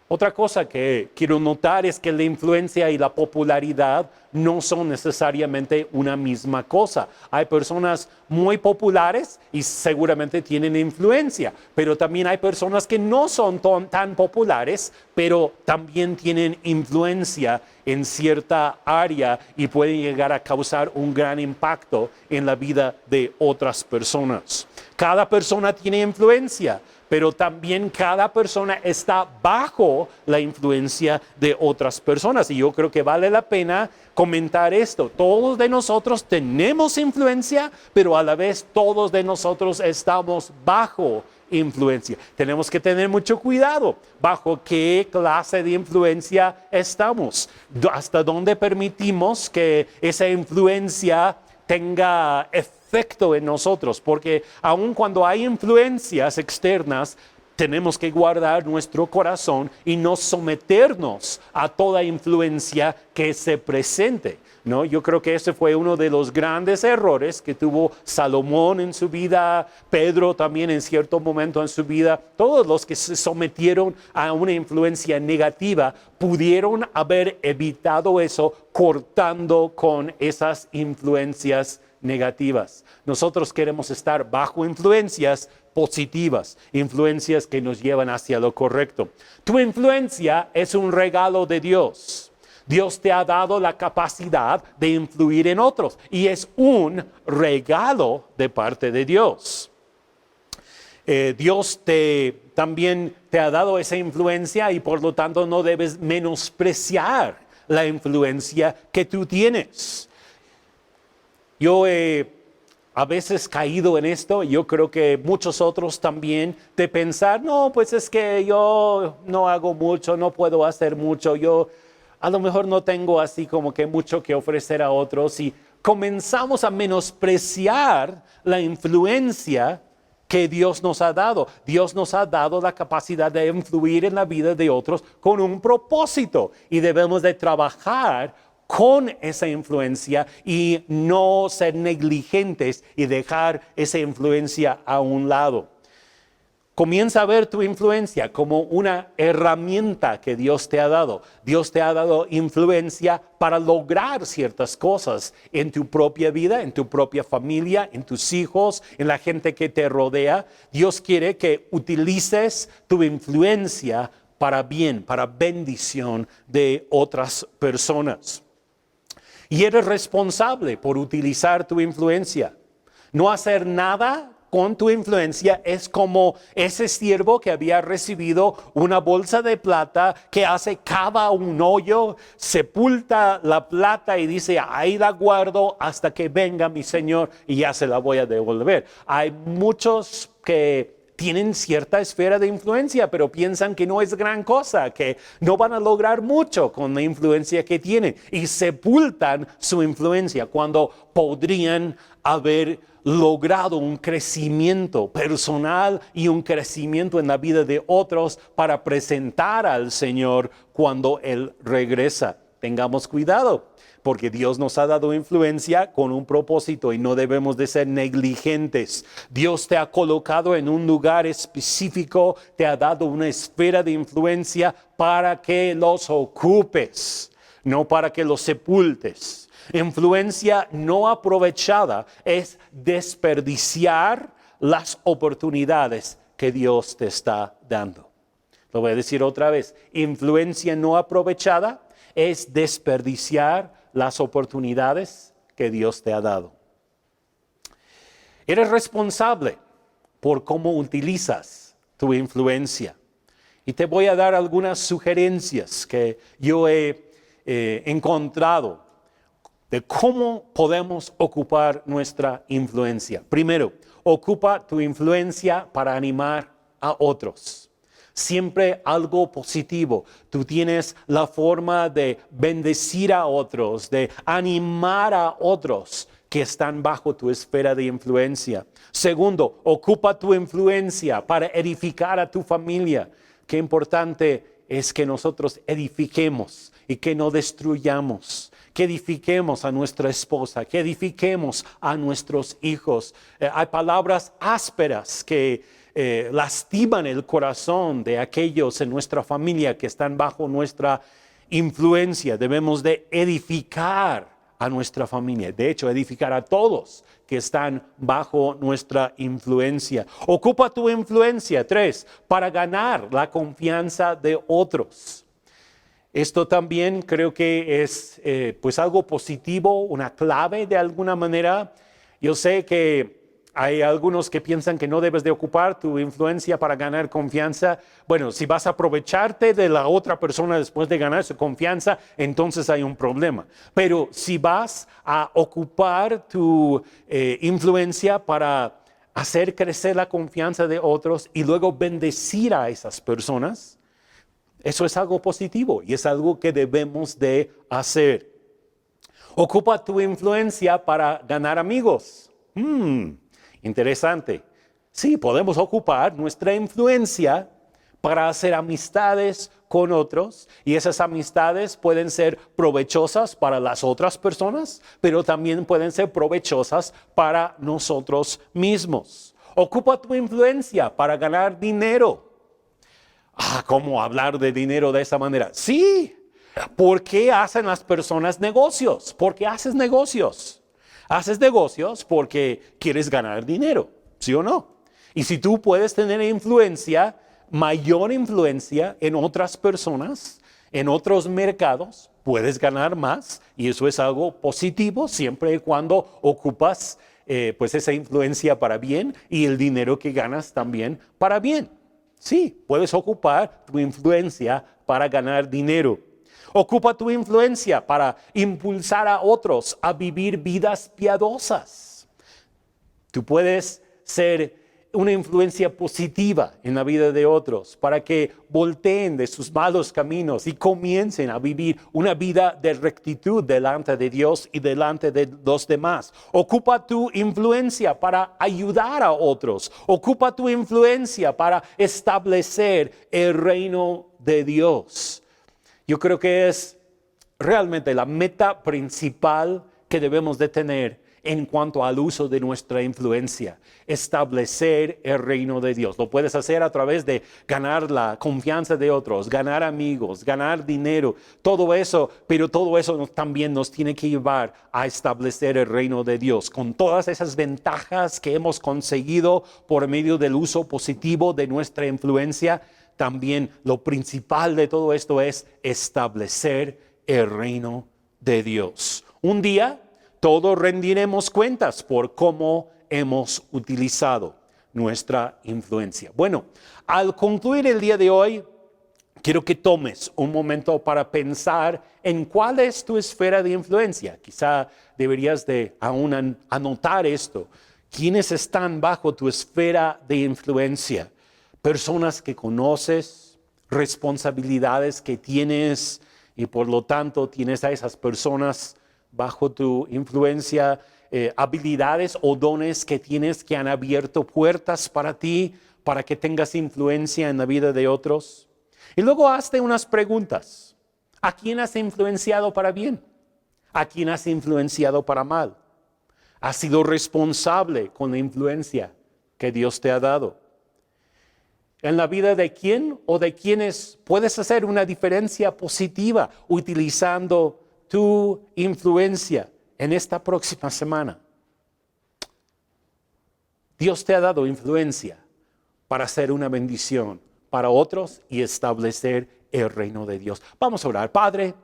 Otra cosa que quiero notar es que la influencia y la popularidad no son necesariamente una misma cosa. Hay personas muy populares y seguramente tienen influencia, pero también hay personas que no son tan populares, pero también tienen influencia en cierta área y pueden llegar a causar un gran impacto en la vida de otras personas. Cada persona tiene influencia, pero también cada persona está bajo la influencia de otras personas. Y yo creo que vale la pena comentar esto. Todos de nosotros tenemos influencia, pero a la vez todos de nosotros estamos bajo influencia. Tenemos que tener mucho cuidado bajo qué clase de influencia estamos. Hasta dónde permitimos que esa influencia tenga efecto en nosotros, porque aun cuando hay influencias externas, tenemos que guardar nuestro corazón y no someternos a toda influencia que se presente, ¿no? Yo creo que ese fue uno de los grandes errores que tuvo Salomón en su vida, Pedro también en cierto momento en su vida. Todos los que se sometieron a una influencia negativa pudieron haber evitado eso cortando con esas influencias negativas. Nosotros queremos estar bajo influencias positivas, influencias que nos llevan hacia lo correcto. Tu influencia es un regalo de Dios. Dios te ha dado la capacidad de influir en otros y es un regalo de parte de Dios. Dios también te ha dado esa influencia y por lo tanto no debes menospreciar la influencia que tú tienes. Yo he a veces caído en esto, yo creo que muchos otros también, de pensar, no, pues es que yo no hago mucho, no puedo hacer mucho, yo a lo mejor no tengo así como que mucho que ofrecer a otros, y comenzamos a menospreciar la influencia que Dios nos ha dado. Dios nos ha dado la capacidad de influir en la vida de otros con un propósito, y debemos de trabajar con esa influencia y no ser negligentes y dejar esa influencia a un lado. Comienza a ver tu influencia como una herramienta que Dios te ha dado. Dios te ha dado influencia para lograr ciertas cosas en tu propia vida, en tu propia familia, en tus hijos, en la gente que te rodea. Dios quiere que utilices tu influencia para bien, para bendición de otras personas. Y eres responsable por utilizar tu influencia. No hacer nada con tu influencia es como ese siervo que había recibido una bolsa de plata, que cava un hoyo, sepulta la plata y dice, ahí la guardo hasta que venga mi Señor y ya se la voy a devolver. Hay muchos que tienen cierta esfera de influencia, pero piensan que no es gran cosa, que no van a lograr mucho con la influencia que tienen, y sepultan su influencia cuando podrían haber logrado un crecimiento personal y un crecimiento en la vida de otros para presentar al Señor cuando Él regresa. Tengamos cuidado, porque Dios nos ha dado influencia con un propósito y no debemos de ser negligentes. Dios te ha colocado en un lugar específico, te ha dado una esfera de influencia para que los ocupes, no para que los sepultes. Influencia no aprovechada es desperdiciar las oportunidades que Dios te está dando. Lo voy a decir otra vez. Influencia no aprovechada es desperdiciar las oportunidades que Dios te ha dado. Eres responsable por cómo utilizas tu influencia. Y te voy a dar algunas sugerencias que yo he encontrado de cómo podemos ocupar nuestra influencia. Primero, ocupa tu influencia para animar a otros. Siempre algo positivo. Tú tienes la forma de bendecir a otros, de animar a otros que están bajo tu esfera de influencia. Segundo, ocupa tu influencia para edificar a tu familia. Qué importante es que nosotros edifiquemos y que no destruyamos. Que edifiquemos a nuestra esposa, que edifiquemos a nuestros hijos. Hay palabras ásperas que lastiman el corazón de aquellos en nuestra familia que están bajo nuestra influencia. Debemos de edificar a nuestra familia. De hecho, edificar a todos que están bajo nuestra influencia. Ocupa tu influencia, 3, para ganar la confianza de otros. Esto también creo que es pues algo positivo, una clave de alguna manera. Yo sé que hay algunos que piensan que no debes de ocupar tu influencia para ganar confianza. Bueno, si vas a aprovecharte de la otra persona después de ganar su confianza, entonces hay un problema. Pero si vas a ocupar tu influencia para hacer crecer la confianza de otros y luego bendecir a esas personas, eso es algo positivo y es algo que debemos de hacer. Ocupa tu influencia para ganar amigos. Interesante. Sí, podemos ocupar nuestra influencia para hacer amistades con otros, y esas amistades pueden ser provechosas para las otras personas, pero también pueden ser provechosas para nosotros mismos. Ocupa tu influencia para ganar dinero. ¿Cómo hablar de dinero de esa manera? Sí. ¿Por qué hacen las personas negocios? ¿Por qué haces negocios? Haces negocios porque quieres ganar dinero, ¿sí o no? Y si tú puedes tener influencia, mayor influencia en otras personas, en otros mercados, puedes ganar más, y eso es algo positivo siempre y cuando ocupas pues esa influencia para bien y el dinero que ganas también para bien. Sí, puedes ocupar tu influencia para ganar dinero. Ocupa tu influencia para impulsar a otros a vivir vidas piadosas. Tú puedes ser una influencia positiva en la vida de otros para que volteen de sus malos caminos y comiencen a vivir una vida de rectitud delante de Dios y delante de los demás. Ocupa tu influencia para ayudar a otros. Ocupa tu influencia para establecer el reino de Dios. Yo creo que es realmente la meta principal que debemos de tener en cuanto al uso de nuestra influencia, establecer el reino de Dios. Lo puedes hacer a través de ganar la confianza de otros, ganar amigos, ganar dinero, todo eso, pero todo eso también nos tiene que llevar a establecer el reino de Dios, con todas esas ventajas que hemos conseguido por medio del uso positivo de nuestra influencia. También lo principal de todo esto es establecer el reino de Dios. Un día todos rendiremos cuentas por cómo hemos utilizado nuestra influencia. Bueno, al concluir el día de hoy, quiero que tomes un momento para pensar en cuál es tu esfera de influencia. Quizá deberías de aún anotar esto. ¿Quiénes están bajo tu esfera de influencia? Personas que conoces, responsabilidades que tienes y por lo tanto tienes a esas personas bajo tu influencia, habilidades o dones que tienes que han abierto puertas para ti, para que tengas influencia en la vida de otros. Y luego hazte unas preguntas. ¿A quién has influenciado para bien? ¿A quién has influenciado para mal? ¿Has sido responsable con la influencia que Dios te ha dado? En la vida de quién o de quiénes puedes hacer una diferencia positiva utilizando tu influencia en esta próxima semana. Dios te ha dado influencia para ser una bendición para otros y establecer el reino de Dios. Vamos a orar. Padre,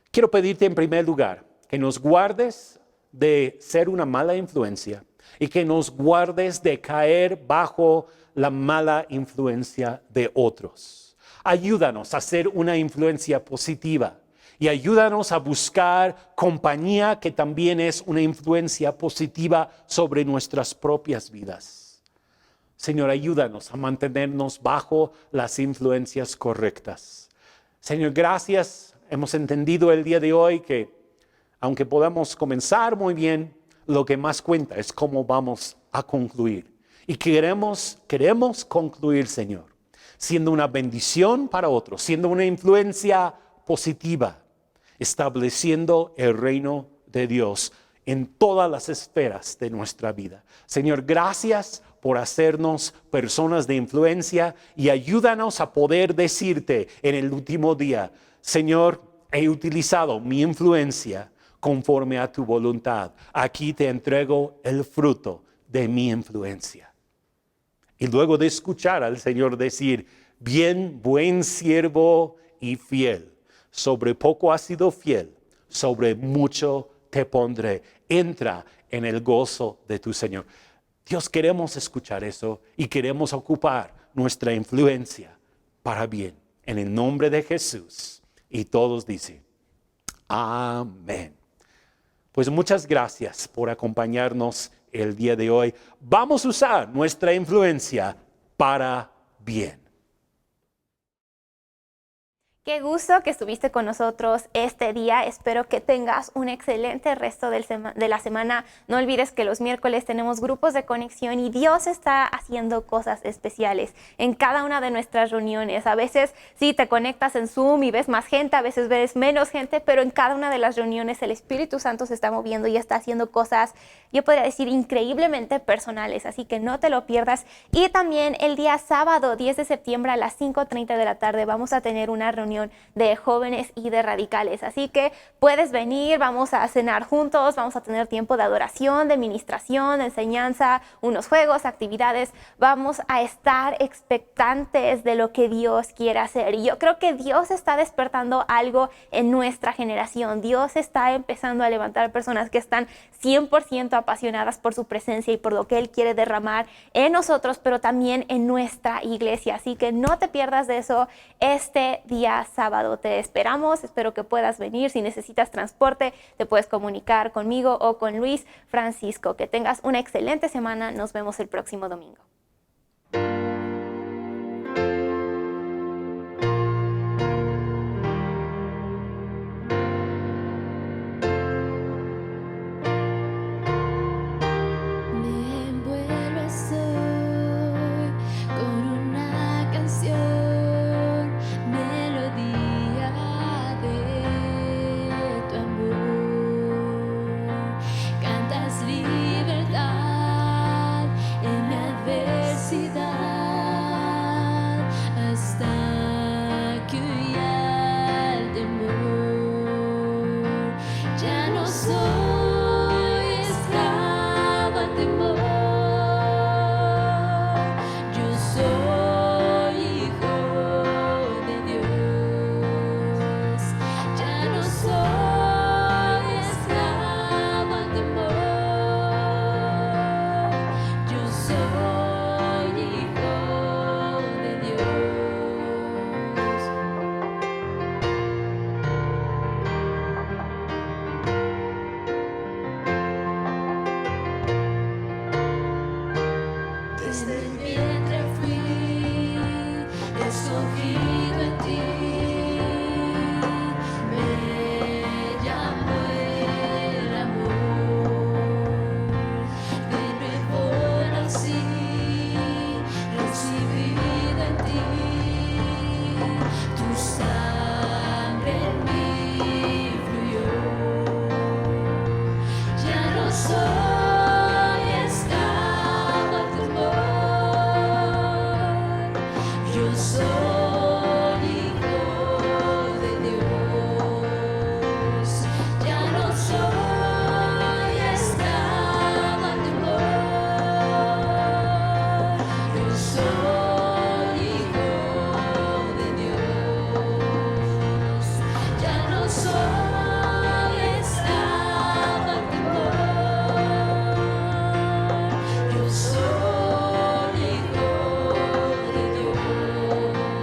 quiero pedirte en primer lugar que nos guardes de ser una mala influencia y que nos guardes de caer bajo la mala influencia de otros. Ayúdanos a ser una influencia positiva. Y ayúdanos a buscar compañía que también es una influencia positiva sobre nuestras propias vidas. Señor, ayúdanos a mantenernos bajo las influencias correctas. Señor, gracias. Hemos entendido el día de hoy que aunque podamos comenzar muy bien, lo que más cuenta es cómo vamos a concluir. Y queremos concluir, Señor, siendo una bendición para otros, siendo una influencia positiva, estableciendo el reino de Dios en todas las esferas de nuestra vida. Señor, gracias por hacernos personas de influencia y ayúdanos a poder decirte en el último día, Señor, he utilizado mi influencia conforme a tu voluntad. Aquí te entrego el fruto de mi influencia. Y luego de escuchar al Señor decir, bien, buen siervo y fiel. Sobre poco has sido fiel, sobre mucho te pondré. Entra en el gozo de tu Señor. Dios, queremos escuchar eso y queremos ocupar nuestra influencia para bien. En el nombre de Jesús. Y todos dicen, amén. Pues muchas gracias por acompañarnos el día de hoy. Vamos a usar nuestra influencia para bien. Qué gusto que estuviste con nosotros este día. Espero que tengas un excelente resto de la semana. No olvides que los miércoles tenemos grupos de conexión y Dios está haciendo cosas especiales en cada una de nuestras reuniones. A veces sí te conectas en Zoom y ves más gente, a veces ves menos gente, pero en cada una de las reuniones el Espíritu Santo se está moviendo y está haciendo cosas, yo podría decir, increíblemente personales. Así que no te lo pierdas. Y también el día sábado 10 de septiembre a las 5:30 de la tarde vamos a tener una reunión de jóvenes y de radicales. Así que puedes venir, vamos a cenar juntos, vamos a tener tiempo de adoración, de ministración, de enseñanza, unos juegos, actividades. Vamos a estar expectantes de lo que Dios quiere hacer. Y yo creo que Dios está despertando algo en nuestra generación. Dios está empezando a levantar personas que están 100% apasionadas por su presencia y por lo que Él quiere derramar en nosotros, pero también en nuestra iglesia. Así que no te pierdas de eso este día día sábado. Te esperamos, espero que puedas venir. Si necesitas transporte, te puedes comunicar conmigo o con Luis Francisco. Que tengas una excelente semana. Nos vemos el próximo domingo. Me envuelves hoy con una canción, melodía de tu amor. Cantas libertad en mi adversidad hasta que huya el temor. Ya no soy esclava al temor, yo soy hijo de Dios. Ya no soy esclava al temor, yo soy hijo de Dios. Desde el vientre fui escogido en ti, me llamó el amor, de nuevo nací, recibido en ti, tu sangre en mí fluyó. Ya no soy esclavo al temor, yo soy hijo de Dios. Ya no soy esclavo al temor, yo soy hijo de Dios. Ya no soy esclavo al temor, yo soy hijo de Dios.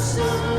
Jesús.